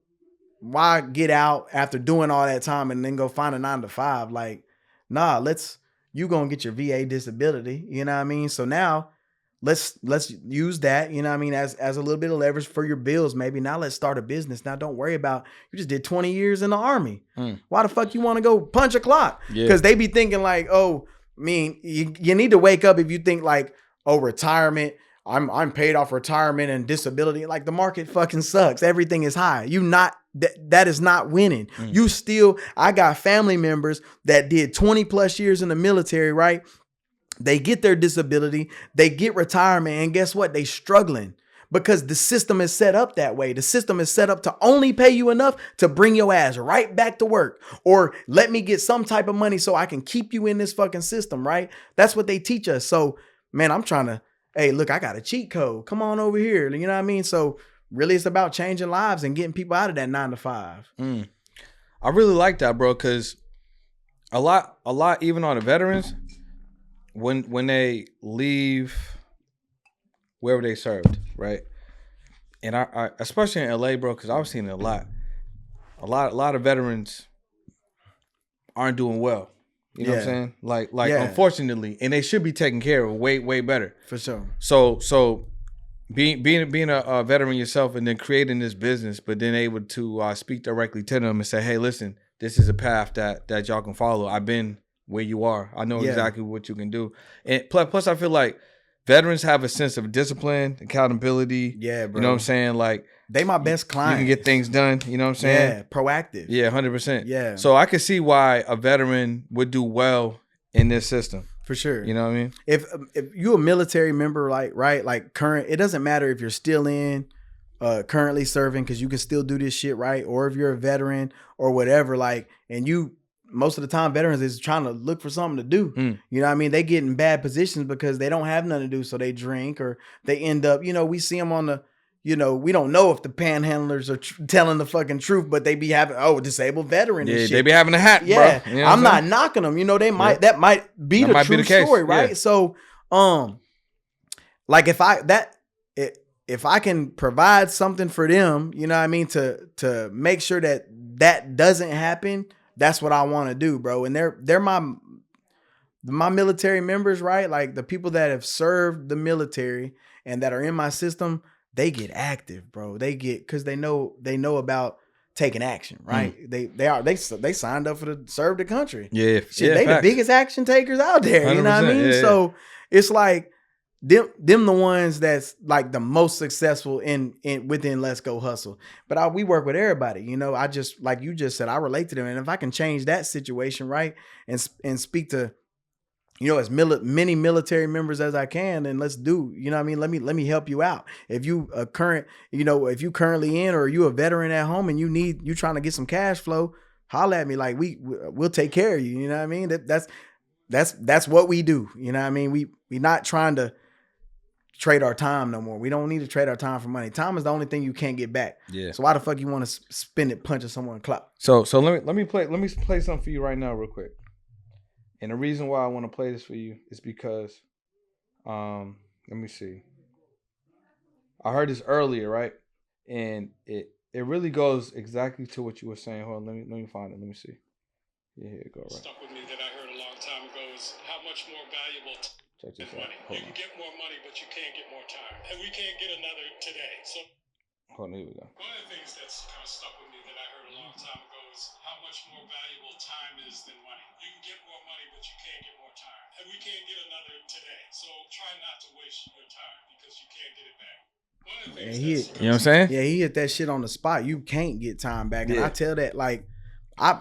Speaker 1: why get out after doing all that time and then go find a 9 to 5? Like, nah, you gonna get your VA disability, you know what I mean? So now let's use that, you know what I mean, as a little bit of leverage for your bills. Maybe now let's start a business. Now don't worry about, you just did 20 years in the Army. Why the fuck you want to go punch a clock? Because they be thinking like, oh, I mean, you need to wake up if you think like, oh, retirement, I'm paid off retirement and disability. Like the market fucking sucks. Everything is high. That is not winning. I got family members that did 20 plus years in the military, right? They get their disability, they get retirement, and guess what? They struggling because the system is set up that way. The system is set up to only pay you enough to bring your ass right back to work, or let me get some type of money so I can keep you in this fucking system, right? That's what they teach us. So, man, I'm trying to, hey, look, I got a cheat code. Come on over here. You know what I mean? So really it's about changing lives and getting people out of that 9 to 5.
Speaker 2: I really like that, bro, because a lot, even on the veterans, when they leave wherever they served, right? And I especially in LA, bro, because I've seen it a lot. A lot of veterans aren't doing well. You know what I'm saying? Like unfortunately, and they should be taken care of way better.
Speaker 1: For sure.
Speaker 2: So being a veteran yourself and then creating this business, but then able to speak directly to them and say, hey, listen, this is a path that y'all can follow. I've been where you are. I know exactly what you can do. And plus I feel like veterans have a sense of discipline, accountability.
Speaker 1: Yeah, bro.
Speaker 2: You know what I'm saying? like
Speaker 1: they my best clients.
Speaker 2: You can get things done. You know what I'm saying?
Speaker 1: Yeah, proactive.
Speaker 2: Yeah, 100%.
Speaker 1: Yeah.
Speaker 2: So I can see why a veteran would do well in this system.
Speaker 1: For sure.
Speaker 2: You know what I mean?
Speaker 1: If you a military member, like current, it doesn't matter if you're still in, currently serving, because you can still do this shit, right? Or if you're a veteran or whatever, like, and you, most of the time, veterans is trying to look for something to do. You know what I mean? They get in bad positions because they don't have nothing to do, so they drink, or they end up, we see them on the, we don't know if the panhandlers are telling the fucking truth, but they be having, disabled veteran and shit.
Speaker 2: They be having a hat,
Speaker 1: yeah,
Speaker 2: bro. You know
Speaker 1: I'm not knocking them. They might, that might be the true story, right? Yeah. So, like if I can provide something for them, you know what I mean, to make sure that doesn't happen, that's what I want to do, bro. And they're my military members, right? Like the people that have served the military and that are in my system, they get active, bro. Because they know about taking action, right? They signed up to serve the country.
Speaker 2: Yeah,
Speaker 1: shit, they
Speaker 2: facts.
Speaker 1: the biggest action takers out there. You know what I mean?
Speaker 2: Yeah.
Speaker 1: So it's like them the ones that's like the most successful within Let's Go Hustle. But we work with everybody. I just, like you just said, I relate to them, and if I can change that situation, right, and speak to, as many military members as I can, then let's do, you know what I mean? Let me help you out. If you a current, if you currently in, or you a veteran at home and you trying to get some cash flow, holla at me. Like we'll take care of you. You know what I mean? That's what we do. You know what I mean? We not trying to trade our time no more. We don't need to trade our time for money. Time is the only thing you can't get back.
Speaker 2: Yeah.
Speaker 1: So why the fuck you want to spend it punching someone clout?
Speaker 2: So let me play something for you right now real quick. And the reason why I want to play this for you is because, let me see. I heard this earlier, right? And it really goes exactly to what you were saying. Hold on, let me find it. Let me see. Yeah, here it go. Right.
Speaker 4: Stuck with me that I heard a long time ago is how much more valuable
Speaker 2: Check this
Speaker 4: than
Speaker 2: out.
Speaker 4: money. You can get more money, but you can't get more time, and we can't get another today. So.
Speaker 2: Hold on, here we go.
Speaker 4: One of the things that's kind of stuck with me that I heard a long time ago is how much more valuable time is than money. You can get more money, but you can't get more time. And we can't get another today. So try not to waste your time because you can't get it back. One of the things
Speaker 2: you know what I'm saying?
Speaker 1: Yeah, he hit that shit on the spot. You can't get time back. And I tell that, like, I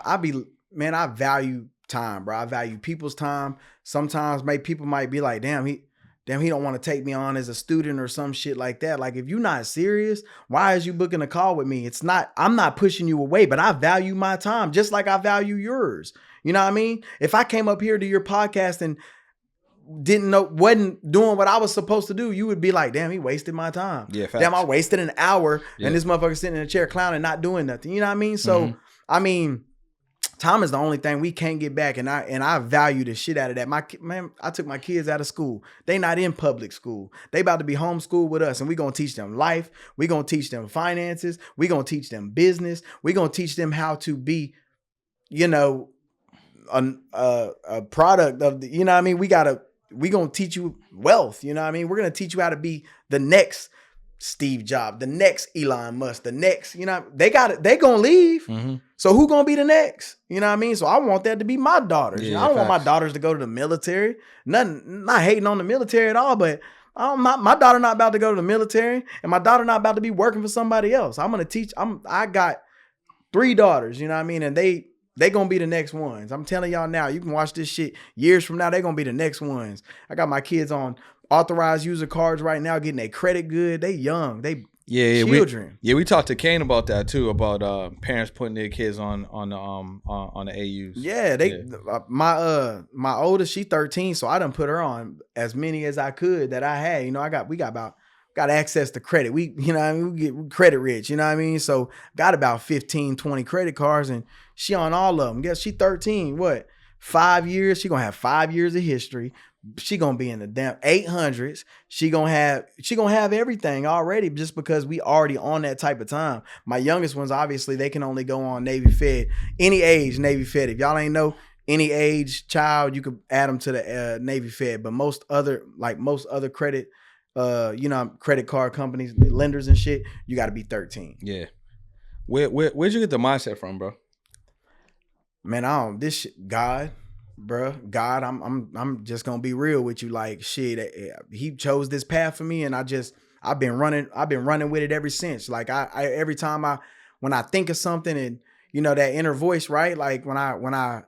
Speaker 1: value time, bro. I value people's time. Sometimes people might be like, damn, he don't want to take me on as a student or some shit like that. Like, if you're not serious, why is you booking a call with me? I'm not pushing you away, but I value my time just like I value yours. You know what I mean? If I came up here to your podcast and wasn't doing what I was supposed to do, you would be like, damn, he wasted my time.
Speaker 2: Yeah, facts.
Speaker 1: Damn, I wasted an hour and this motherfucker sitting in a chair clowning, not doing nothing. You know what I mean? So, I mean, time is the only thing we can't get back, and I value the shit out of that. I took my kids out of school. They not in public school. They about to be homeschooled with us, and we gonna teach them life. We gonna teach them finances. We gonna teach them business. We gonna teach them how to be, a product of the. You know what I mean? We gonna teach you wealth. You know what I mean? We're gonna teach you how to be the next Steve Jobs, the next Elon Musk, the next, they gonna leave. So who gonna be the next? You know what I mean? So I want that to be my daughters.
Speaker 2: Yeah,
Speaker 1: I don't want my daughters to go to the military. Not hating on the military at all, but my daughter not about to go to the military, and my daughter not about to be working for somebody else. I'm gonna teach. I got 3 daughters, you know what I mean? And they gonna be the next ones. I'm telling y'all now, you can watch this shit years from now, they gonna be the next ones. I got my kids on authorized user cards right now, getting their credit good. They young. They children.
Speaker 2: We talked to Kane about that too, about parents putting their kids on the AUs.
Speaker 1: Yeah, my oldest, she 13, so I done put her on as many as I could that I had. We got access to credit. We get credit rich, you know what I mean? So got about 15, 20 credit cards, and she on all of them. Guess she 13, 5 years? She gonna have 5 years of history. She gonna be in the damn 800s. She gonna have everything already, just because we already on that type of time. My youngest ones, obviously, they can only go on Navy Fed, any age Navy Fed. If y'all ain't know, any age child, you could add them to the Navy Fed. But most other credit, credit card companies, lenders and shit, you got to be 13.
Speaker 2: Yeah. Where'd you get the mindset from, bro?
Speaker 1: Man, this shit, God, bro, God, I'm just gonna be real with you. Like, shit, he chose this path for me, and I've been running with it ever since. Like, every time when I think of something, and that inner voice, right? Like when I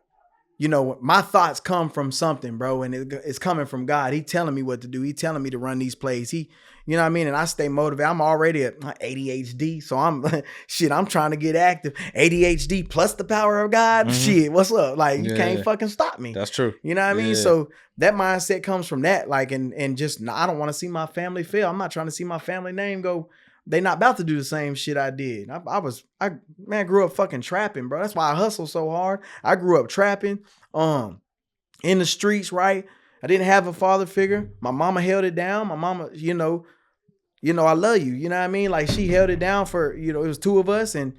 Speaker 1: my thoughts come from something, bro, and it's coming from God. He telling me what to do. He telling me to run these plays. You know what I mean? And I stay motivated. I'm already at ADHD, so I'm trying to get active. ADHD plus the power of God. Shit, what's up? Like, you can't fucking stop me.
Speaker 2: That's true.
Speaker 1: You know what I mean? So that mindset comes from that. Like, and just, I don't want to see my family fail. I'm not trying to see my family name go. They not about to do the same shit I did. I grew up fucking trapping, bro. That's why I hustle so hard. I grew up trapping, in the streets, right? I didn't have a father figure. My mama held it down. My mama, I love you. You know what I mean? Like, she held it down for, it was two of us. And,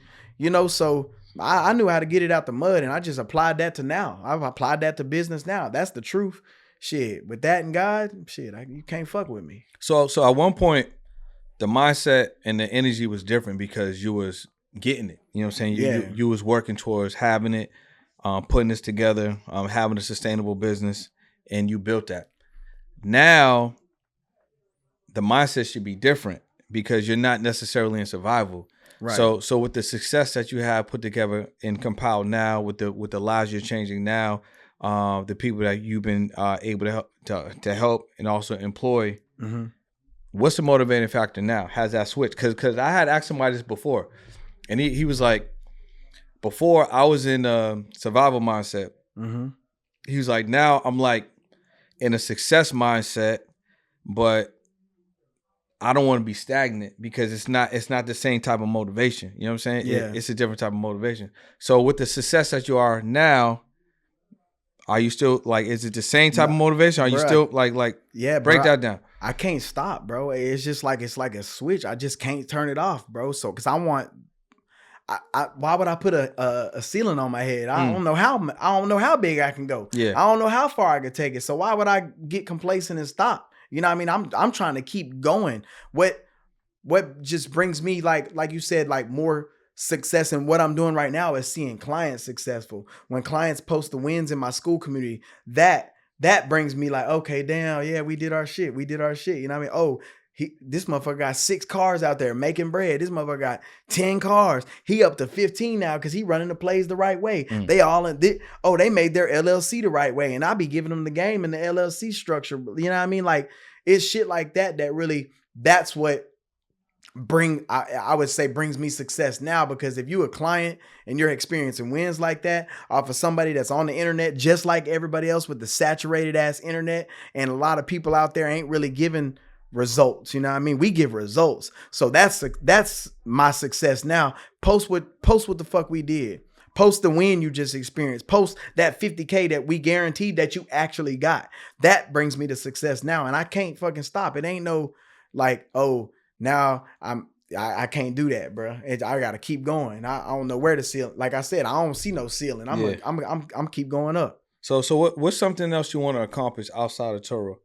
Speaker 1: so I knew how to get it out the mud, and I just applied that to now. I've applied that to business now. That's the truth. Shit, with that and God, shit, you can't fuck with me.
Speaker 2: So at one point, the mindset and the energy was different because you was getting it. You know what I'm saying? You was working towards having it, putting this together, having a sustainable business, and you built that. Now, the mindset should be different because you're not necessarily in survival. Right. So with the success that you have put together and compiled now, with the lives you're changing now, the people that you've been able to help and also employ. Mm-hmm. What's the motivating factor now? Has that switched? Because I had asked somebody this before, and he was like, before I was in a survival mindset. Mm-hmm. He was like, now I'm like in a success mindset, but I don't want to be stagnant because it's not the same type of motivation. You know what I'm saying?
Speaker 1: Yeah.
Speaker 2: It's a different type of motivation. So with the success that you are now, are you still like, is it the same type of motivation? Are you still like
Speaker 1: yeah,
Speaker 2: break that down?
Speaker 1: I can't stop, bro. It's just like, it's like a switch. I just can't turn it off, bro. So, cause why would I put a ceiling on my head? I don't know how big I can go.
Speaker 2: Yeah.
Speaker 1: I don't know how far I could take it. So why would I get complacent and stop? You know what I mean? I'm trying to keep going. What just brings me, like you said, like more success, and what I'm doing right now is seeing clients successful. When clients post the wins in my school community, that brings me like, okay, damn, yeah, we did our shit. You know what I mean? Oh, this motherfucker got 6 cars out there making bread. This motherfucker got 10 cars. He up to 15 now because he running the plays the right way. They all they made their LLC the right way, and I be giving them the game and the LLC structure. You know what I mean? Like, it's shit like that really, that's what I would say brings me success now. Because if you a client and you're experiencing wins like that off of somebody that's on the internet just like everybody else with the saturated ass internet, and a lot of people out there ain't really giving results, you know what I mean? We give results. So that's my success now. Post what the fuck we did. Post the win you just experienced. Post that 50K that we guaranteed that you actually got. That brings me to success now, and I can't fucking stop. It ain't no like, oh, now I can't do that, bro. I gotta keep going. I don't know where to seal. Like I said, I don't see no ceiling. I'm keep going up.
Speaker 2: So what's something else you want to accomplish outside of Turo,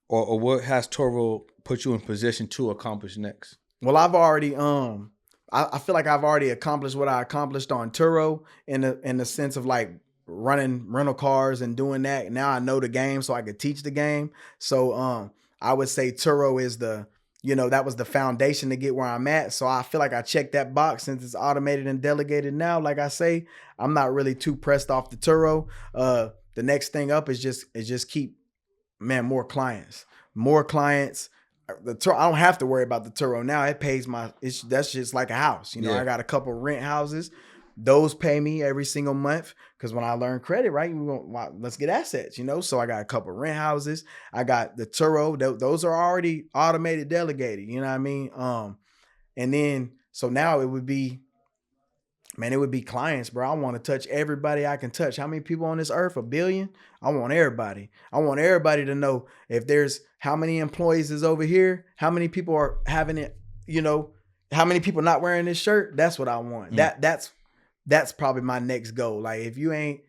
Speaker 2: or what has Turo put you in position to accomplish next?
Speaker 1: Well, I've already I feel like I've already accomplished what I accomplished on Turo in the sense of like running rental cars and doing that. Now I know the game, so I could teach the game. So I would say Turo is that was the foundation to get where I'm at. So I feel like I checked that box since it's automated and delegated now. Like I say, I'm not really too pressed off the Turo. The next thing up is just keep, more clients. I don't have to worry about the Turo now. It pays that's just like a house. I got a couple rent houses. Those pay me every single month because when I learn credit, right, let's get assets, So I got a couple rent houses. I got the Turo. Those are already automated, delegated. You know what I mean? And then so now it would be clients, bro. I want to touch everybody I can touch. How many people on this earth? 1 billion? I want everybody. I want everybody to know if there's how many employees is over here, how many people are having it, how many people not wearing this shirt. That's what I want. That's probably my next goal. Like, if you ain't,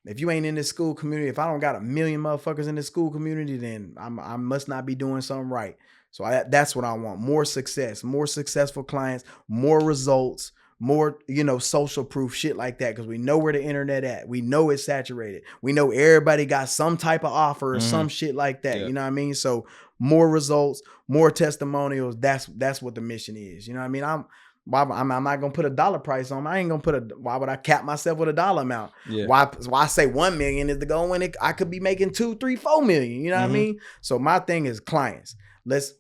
Speaker 1: if you ain't in this school community, if I don't got a million motherfuckers in this school community, then I must not be doing something right. So that's what I want. More success, more successful clients, more results, more, social proof, shit like that. Because we know where the internet at. We know it's saturated. We know everybody got some type of offer or some shit like that.
Speaker 2: Yeah.
Speaker 1: You know what I mean? So more results, more testimonials. That's what the mission is. You know what I mean? I'm not gonna put a dollar price on. I ain't gonna why would I cap myself with a dollar amount?
Speaker 2: Yeah.
Speaker 1: Why I say 1 million is to go when I could be making 2, 3, 4 million. You know what I mean? So my thing is clients. Let's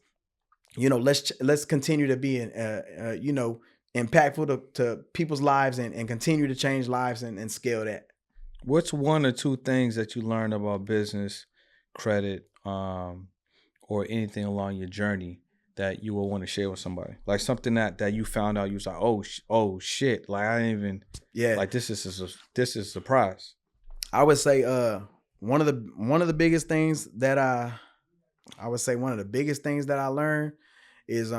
Speaker 1: continue to be impactful to people's lives and continue to change lives and scale that.
Speaker 2: What's 1 or 2 things that you learned about business, credit, or anything along your journey that you will want to share with somebody? Like something that you found out, you was like, oh shit, like I didn't even, like this is a surprise.
Speaker 1: I would say one of the biggest things that I learned is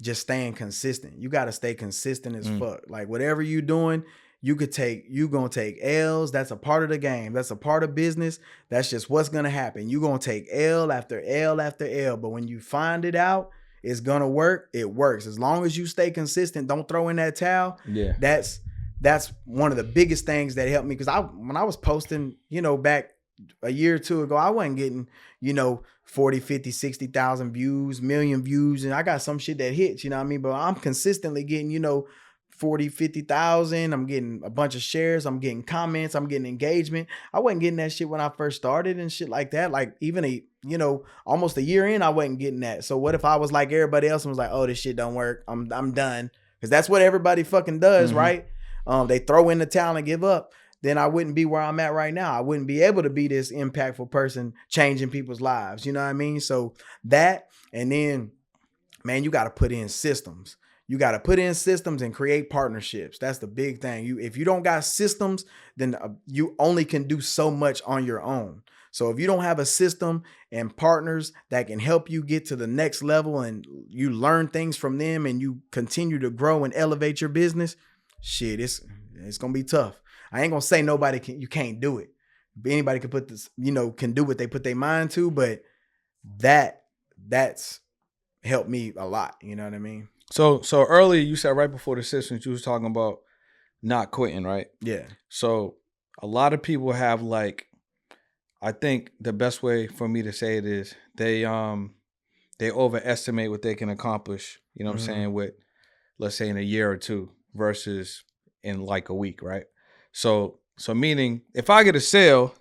Speaker 1: just staying consistent. You got to stay consistent as fuck. Like whatever you doing, you gonna take L's. That's a part of the game. That's a part of business. That's just what's gonna happen. You gonna take L after L after L. But when you find it out, it's gonna work. It works. As long as you stay consistent, don't throw in that towel.
Speaker 2: Yeah.
Speaker 1: That's one of the biggest things that helped me. Cause when I was posting, back a year or two ago, I wasn't getting, 40, 50, 60,000 views, million views. And I got some shit that hits, you know what I mean? But I'm consistently getting, 40, 50,000. I'm getting a bunch of shares. I'm getting comments. I'm getting engagement. I wasn't getting that shit when I first started and shit like that. Like even almost a year in, I wasn't getting that. So what if I was like everybody else and was like, oh, this shit don't work. I'm done. Cause that's what everybody fucking does, right? They throw in the towel and give up. Then I wouldn't be where I'm at right now. I wouldn't be able to be this impactful person changing people's lives. You know what I mean? So that, and then, man, you got to put in systems. You got to put in systems and create partnerships. That's the big thing. If you don't got systems, then you only can do so much on your own. So if you don't have a system and partners that can help you get to the next level and you learn things from them and you continue to grow and elevate your business, shit, it's going to be tough. I ain't gonna say you can't do it. Anybody can put this, can do what they put their mind to, but that's helped me a lot. You know what I mean?
Speaker 2: So earlier you said right before the systems, you was talking about not quitting, right?
Speaker 1: Yeah.
Speaker 2: So a lot of people have I think the best way for me to say it is they overestimate what they can accomplish, you know what I'm saying, with, let's say in a year or two versus in like a week, right? So meaning if I get a sale,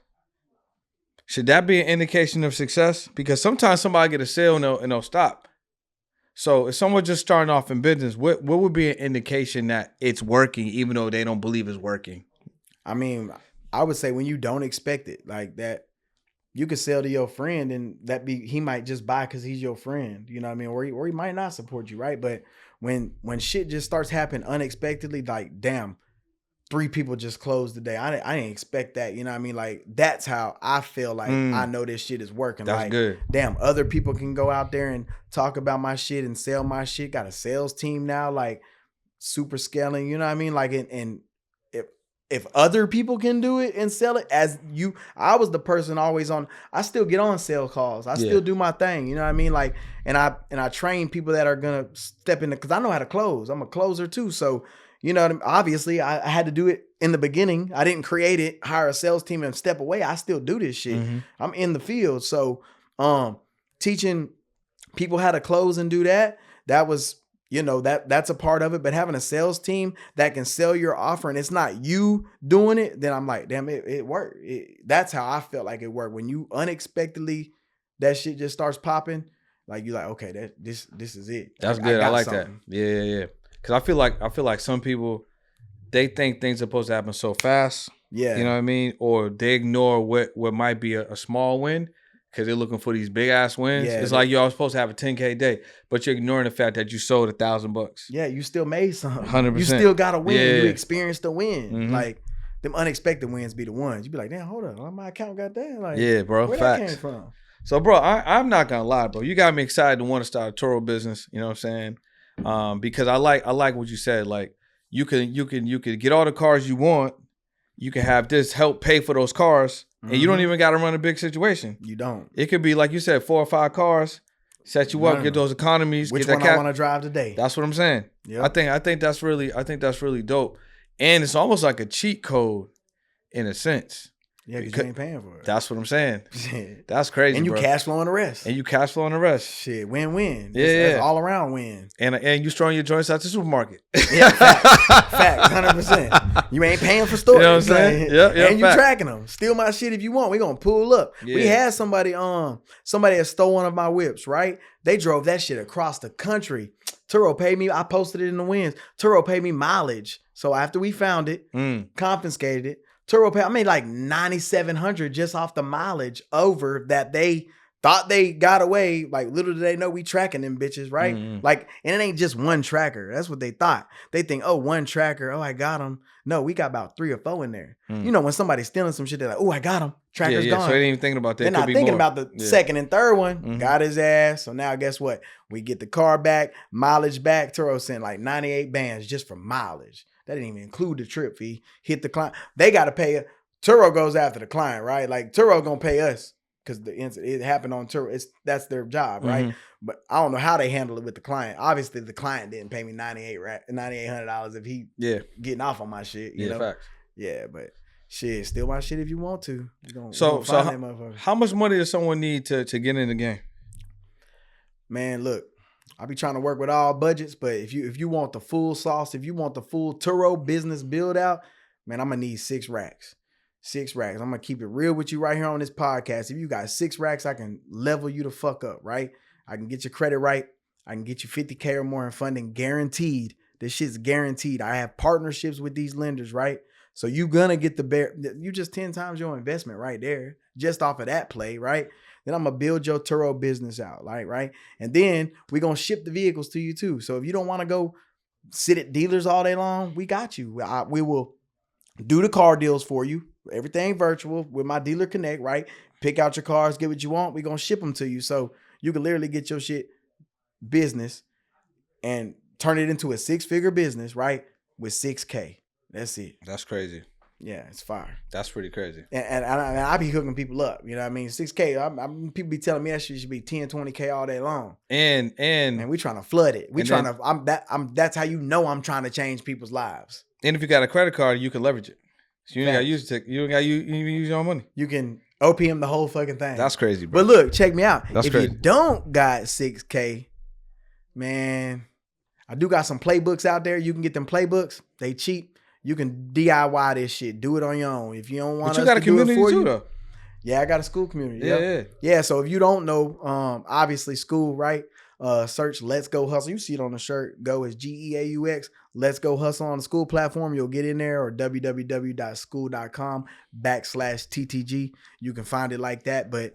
Speaker 2: should that be an indication of success? Because sometimes somebody get a sale and they'll stop. So if someone just starting off in business, what would be an indication that it's working, even though they don't believe it's working?
Speaker 1: I mean, I would say when you don't expect it, like that, you could sell to your friend and he might just buy because he's your friend, you know what I mean? Or he might not support you, right? But when shit just starts happening unexpectedly, like, damn, 3 people just closed today. I didn't expect that. You know what I mean? Like, that's how I feel like I know this shit is working.
Speaker 2: That's
Speaker 1: like,
Speaker 2: good.
Speaker 1: Damn, other people can go out there and talk about my shit and sell my shit. Got a sales team now, like super scaling. You know what I mean? Like, and if other people can do it and sell it I was the person always on, I still get on sales calls. I still do my thing. You know what I mean? Like, and I train people that are going to step in because I know how to close. I'm a closer too. So, you know what I mean? Obviously, I had to do it in the beginning. I didn't create it, hire a sales team and step away. I still do this shit. I'm in the field. So teaching people how to close and do that was, that's a part of it. But having a sales team that can sell your offer and it's not you doing it, then I'm like, damn, it worked. That's how I felt like it worked. When you unexpectedly, that shit just starts popping, like you're like, okay, this is it.
Speaker 2: That's good. I like something. That. Yeah. Because I feel like some people, they think things are supposed to happen so fast. Yeah. You know what I mean? Or they ignore what might be a small win because they're looking for these big ass wins. Yeah, it's like you're supposed to have a 10K day, but you're ignoring the fact that you sold $1,000.
Speaker 1: Yeah, you still made something. 100%. You still got a win. Yeah. You experienced a win. Like, them unexpected wins be the ones. You be like, damn, hold on. My account got that. Like,
Speaker 2: yeah, bro.
Speaker 1: Where
Speaker 2: facts.
Speaker 1: That came from?
Speaker 2: So, bro, I'm not going to lie, bro. You got me excited to want to start a Turo business. You know what I'm saying? Because I like what you said. Like, you can get all the cars you want. you can have this help pay for those cars, and you don't even got to run a big situation.
Speaker 1: You don't.
Speaker 2: It could be like you said, 4 or 5 cars, set you up, get those economies.
Speaker 1: Which
Speaker 2: get
Speaker 1: one I want to drive today?
Speaker 2: That's what I'm saying.
Speaker 1: Yep.
Speaker 2: I think that's really dope, and it's almost like a cheat code in a sense.
Speaker 1: Yeah, because you ain't paying for it.
Speaker 2: That's what I'm saying. That's crazy,
Speaker 1: and you
Speaker 2: bro.
Speaker 1: cash flowing the rest.
Speaker 2: Shit,
Speaker 1: win-win.
Speaker 2: Yeah,
Speaker 1: That's all around win.
Speaker 2: And you throwing your joints out the supermarket.
Speaker 1: Yeah, facts, 100%. You ain't paying for storage.
Speaker 2: You know what I'm saying? Yeah,
Speaker 1: and you tracking them. Steal my shit if you want. We gonna pull up. Yeah. We had somebody that stole one of my whips, right? They drove that shit across the country. Turo paid me. I posted it in the winds. Turo paid me mileage. So after we found it, confiscated it. Turo paid, I made like $9,700 just off the mileage over that they thought they got away. Like, little did they know we tracking them bitches, right? Like, and it ain't just one tracker. That's what they thought. They think, oh, one tracker. Oh, I got them. No, we got about 3 or 4 in there. You know, when somebody's stealing some shit, they're like, oh, I got them. Tracker's gone.
Speaker 2: So they ain't even thinking about that.
Speaker 1: They're not thinking about the second and third one. Got his ass. So now guess what? We get the car back, mileage back. Turo sent like 98 bands just for mileage. That didn't even include the trip fee. Hit the client. They got to pay. Turo goes after the client, right? Like, Turo gonna pay us because it happened on Turo. That's their job, right? But I don't know how they handle it with the client. Obviously, the client didn't pay me $9,800 if he getting off on my shit. You know?
Speaker 2: Facts.
Speaker 1: Yeah, but shit, steal my shit if you want to.
Speaker 2: How much money does someone need to get in the game?
Speaker 1: Man, look. I be trying to work with all budgets, but if you want the full sauce, if you want the full Turo business build out, man, I'm gonna need 6 racks. 6 racks. I'm gonna keep it real with you right here on this podcast. If you got 6 racks, I can level you the fuck up, right? I can get your credit right. I can get you $50K or more in funding guaranteed. This shit's guaranteed. I have partnerships with these lenders, right? So you gonna get you just 10 times your investment right there, just off of that play, right? Then I'm going to build your Turo business out, like, right? And then we're going to ship the vehicles to you too. So if you don't want to go sit at dealers all day long, we got you. We will do the car deals for you. Everything virtual with my Dealer Connect, right? Pick out your cars, get what you want. We're going to ship them to you. So you can literally get your shit business and turn it into a 6-figure business, right? With 6K. That's it.
Speaker 2: That's crazy.
Speaker 1: Yeah, it's fire.
Speaker 2: That's pretty crazy.
Speaker 1: And I be hooking people up. You know what I mean? 6K. People be telling me that shit should be 10, 20K all day long. And we trying to flood it. That's how you know I'm trying to change people's lives.
Speaker 2: And if you got a credit card, you can leverage it. So you ain't got to use it. You ain't got to even use your own money.
Speaker 1: You can OPM the whole fucking thing.
Speaker 2: That's crazy, bro.
Speaker 1: But look, check me out.
Speaker 2: That's
Speaker 1: if
Speaker 2: crazy.
Speaker 1: you don't got 6K, man, I do got some playbooks out there. You can get them playbooks. They cheap. You can DIY this shit. Do it on your own. If you don't want to,
Speaker 2: but you got a community too, though.
Speaker 1: Yeah, I got a school community.
Speaker 2: Yeah.
Speaker 1: Yeah. So if you don't know, obviously school, right? Search Let's Go Hustle. You see it on the shirt. Go is GEAUX. Let's Go Hustle on the school platform. You'll get in there, or www.school.com/TTG. You can find it like that. But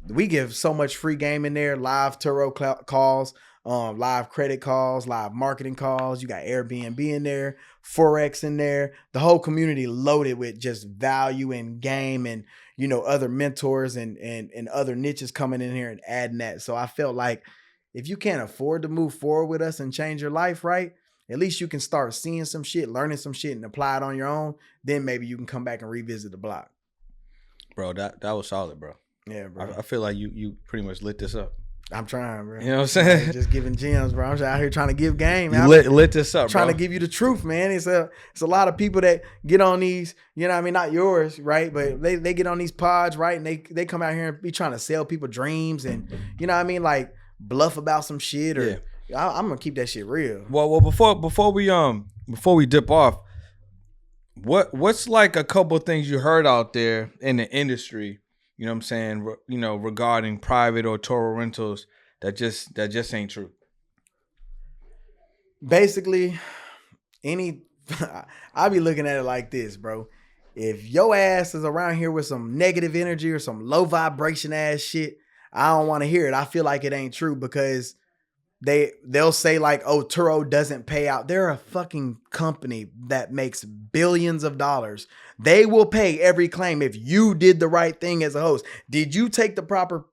Speaker 1: we give so much free game in there. Live Turo calls. Live credit calls, live marketing calls. You got Airbnb in there, Forex in there. The whole community loaded with just value and game, and you know, other mentors and other niches coming in here and adding that. So I felt like if you can't afford to move forward with us and change your life, right? At least you can start seeing some shit, learning some shit, and apply it on your own. Then maybe you can come back and revisit the block.
Speaker 2: Bro, that was solid, bro.
Speaker 1: Yeah, bro.
Speaker 2: I feel like you pretty much lit this up.
Speaker 1: I'm trying, bro.
Speaker 2: You know what I'm saying?
Speaker 1: Like, just giving gems, bro. I'm just out here trying to give game.
Speaker 2: You lit this up,
Speaker 1: trying
Speaker 2: bro.
Speaker 1: to give you the truth, man. It's a lot of people that get on these, you know what I mean? Not yours, right? But they get on these pods, right? And they come out here and be trying to sell people dreams and, you know what I mean? Like bluff about some shit or I'm going to keep that shit real.
Speaker 2: Well, before we dip off, what's like a couple of things you heard out there in the industry, you know what I'm saying, you know, regarding private or Turo rentals that just ain't true?
Speaker 1: Basically, I be looking at it like this, bro. If your ass is around here with some negative energy or some low vibration ass shit, I don't want to hear it. I feel like it ain't true because they'll say like, oh, Turo doesn't pay out. They're a fucking company that makes billions of dollars. They will pay every claim if you did the right thing as a host. Did you take the proper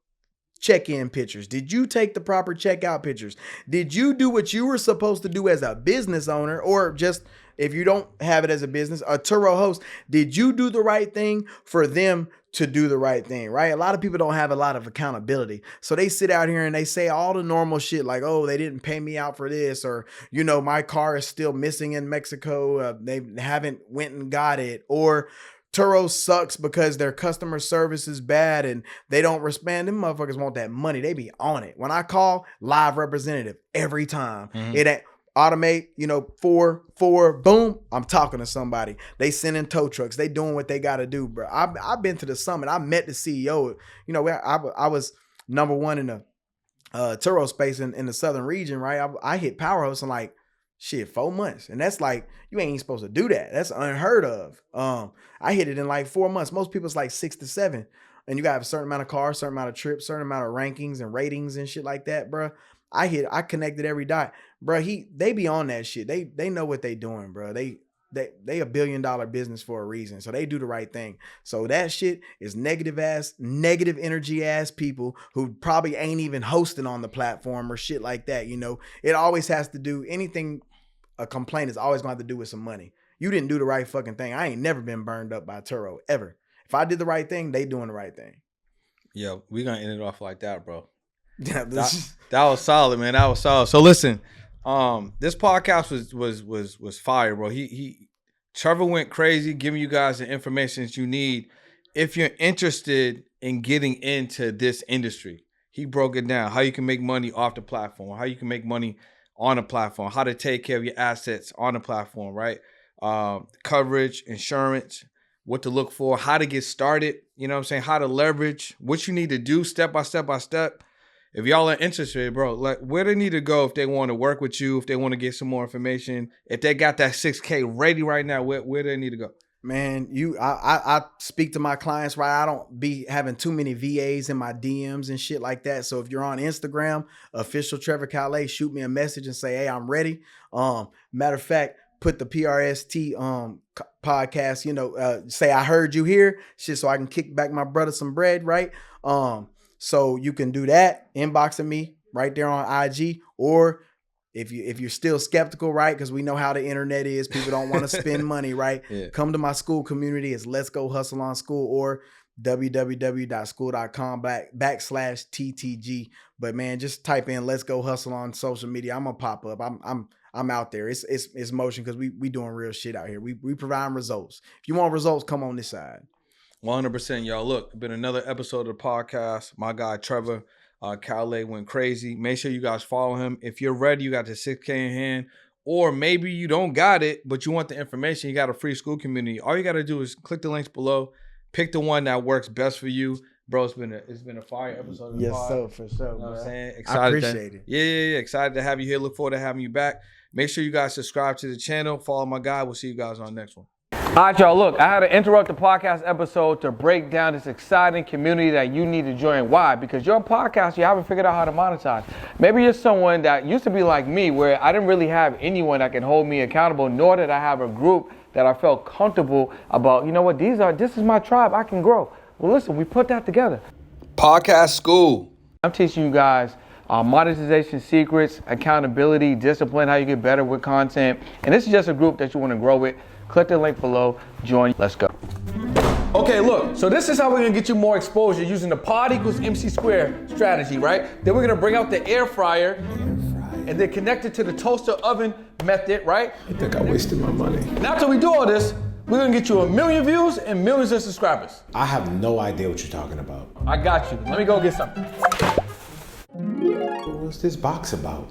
Speaker 1: check-in pictures? Did you take the proper checkout pictures? Did you do what you were supposed to do as a business owner, or just if you don't have it as a business, a Turo host? Did you do the right thing for them to do the right thing, right? A lot of people don't have a lot of accountability. So they sit out here and they say all the normal shit like, oh, they didn't pay me out for this, or, you know, my car is still missing in Mexico. They haven't went and got it, or Turo sucks because their customer service is bad and they don't respond. Them motherfuckers want that money. They be on it. When I call, live representative every time. It ain't automate, you know, 4, boom, I'm talking to somebody. They sending tow trucks. They doing what they got to do, bro. I've been to the summit. I met the CEO. You know, I was number one in the Turo space in the southern region, right? I hit Powerhouse in like, 4 months. And that's like, you ain't supposed to do that. That's unheard of. I hit it in like 4 months. Most people it's like 6 to 7. And you got a certain amount of cars, certain amount of trips, certain amount of rankings and ratings and shit like that, bro. I connected every dot. Bro, they be on that shit. They know what they doing, bro. They a $1 billion business for a reason. So they do the right thing. So that shit is negative energy ass people who probably ain't even hosting on the platform or shit like that. You know, it always has to do anything. A complaint is always going to have to do with some money. You didn't do the right fucking thing. I ain't never been burned up by Turo ever. If I did the right thing, they doing the right thing.
Speaker 2: Yo, we gonna end it off like that, bro.
Speaker 1: Yeah,
Speaker 2: that was solid, man. That was solid. So listen, this podcast was fire, bro. Trevor went crazy, giving you guys the information that you need if you're interested in getting into this industry. He broke it down, how you can make money off the platform, how you can make money on a platform, how to take care of your assets on the platform, right? Coverage, insurance, what to look for, how to get started, you know what I'm saying? How to leverage, what you need to do step by step by step. If y'all are interested, bro, like where they need to go if they want to work with you, if they want to get some more information, if they got that 6K ready right now, where do they need to go?
Speaker 1: Man, I speak to my clients, right? I don't be having too many VAs in my DMs and shit like that. So if you're on Instagram, official Trevor Calais, shoot me a message and say, hey, I'm ready. Matter of fact, put the PRST podcast, you know, say I heard you here, shit, so I can kick back my brother some bread, right? So you can do that, inboxing me right there on IG, or if you're still skeptical, right? Because we know how the internet is. People don't want to spend money, right? Yeah. Come to my school community. It's Let's Go Hustle on School, or www.school.com/TTG. But man, just type in Let's Go Hustle on social media. I'm gonna pop up. I'm out there. It's motion because we doing real shit out here. We providing results. If you want results, come on this side.
Speaker 2: 100%, y'all. Look, it's been another episode of the podcast. My guy Trevor Calais went crazy. Make sure you guys follow him. If you're ready, you got the 6K in hand, or maybe you don't got it, but you want the information, you got a free school community. All you got to do is click the links below, pick the one that works best for you. Bro, it's been a fire episode of the pod.
Speaker 1: Yes, for sure.
Speaker 2: You know what I'm saying?
Speaker 1: I appreciate it.
Speaker 2: Yeah. Excited to have you here. Look forward to having you back. Make sure you guys subscribe to the channel. Follow my guy. We'll see you guys on the next one.
Speaker 3: All right, y'all, look, I had to interrupt the podcast episode to break down this exciting community that you need to join. Why? Because you're a podcast, you haven't figured out how to monetize. Maybe you're someone that used to be like me, where I didn't really have anyone that can hold me accountable, nor did I have a group that I felt comfortable about. You know what, this is my tribe, I can grow. Well, listen, we put that together.
Speaker 2: Podcast School.
Speaker 3: I'm teaching you guys monetization secrets, accountability, discipline, how you get better with content. And this is just a group that you want to grow with. Click the link below, join, let's go. Okay, look, so this is how we're gonna get you more exposure using the pod equals MC square strategy, right? Then we're gonna bring out the air fryer and then connect it to the toaster oven method, right?
Speaker 5: I think I wasted my money.
Speaker 3: And after we do all this, we're gonna get you 1 million views and millions of subscribers.
Speaker 5: I have no idea what you're talking about.
Speaker 3: I got you, let me go get something.
Speaker 5: What's this box about?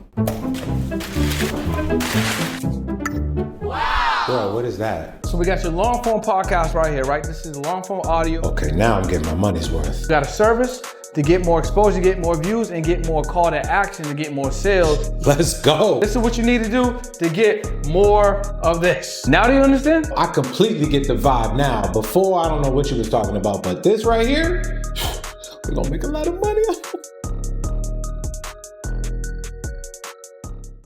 Speaker 5: Bro, what is that?
Speaker 3: So we got your long form podcast right here, right? This is long form audio.
Speaker 5: Okay, now I'm getting my money's worth.
Speaker 3: You got a service to get more exposure, get more views, and get more call to action to get more sales.
Speaker 5: Let's go.
Speaker 3: This is what you need to do to get more of this. Now do you understand?
Speaker 5: I completely get the vibe now. Before, I don't know what you was talking about, but this right here, we're gonna make a lot of money.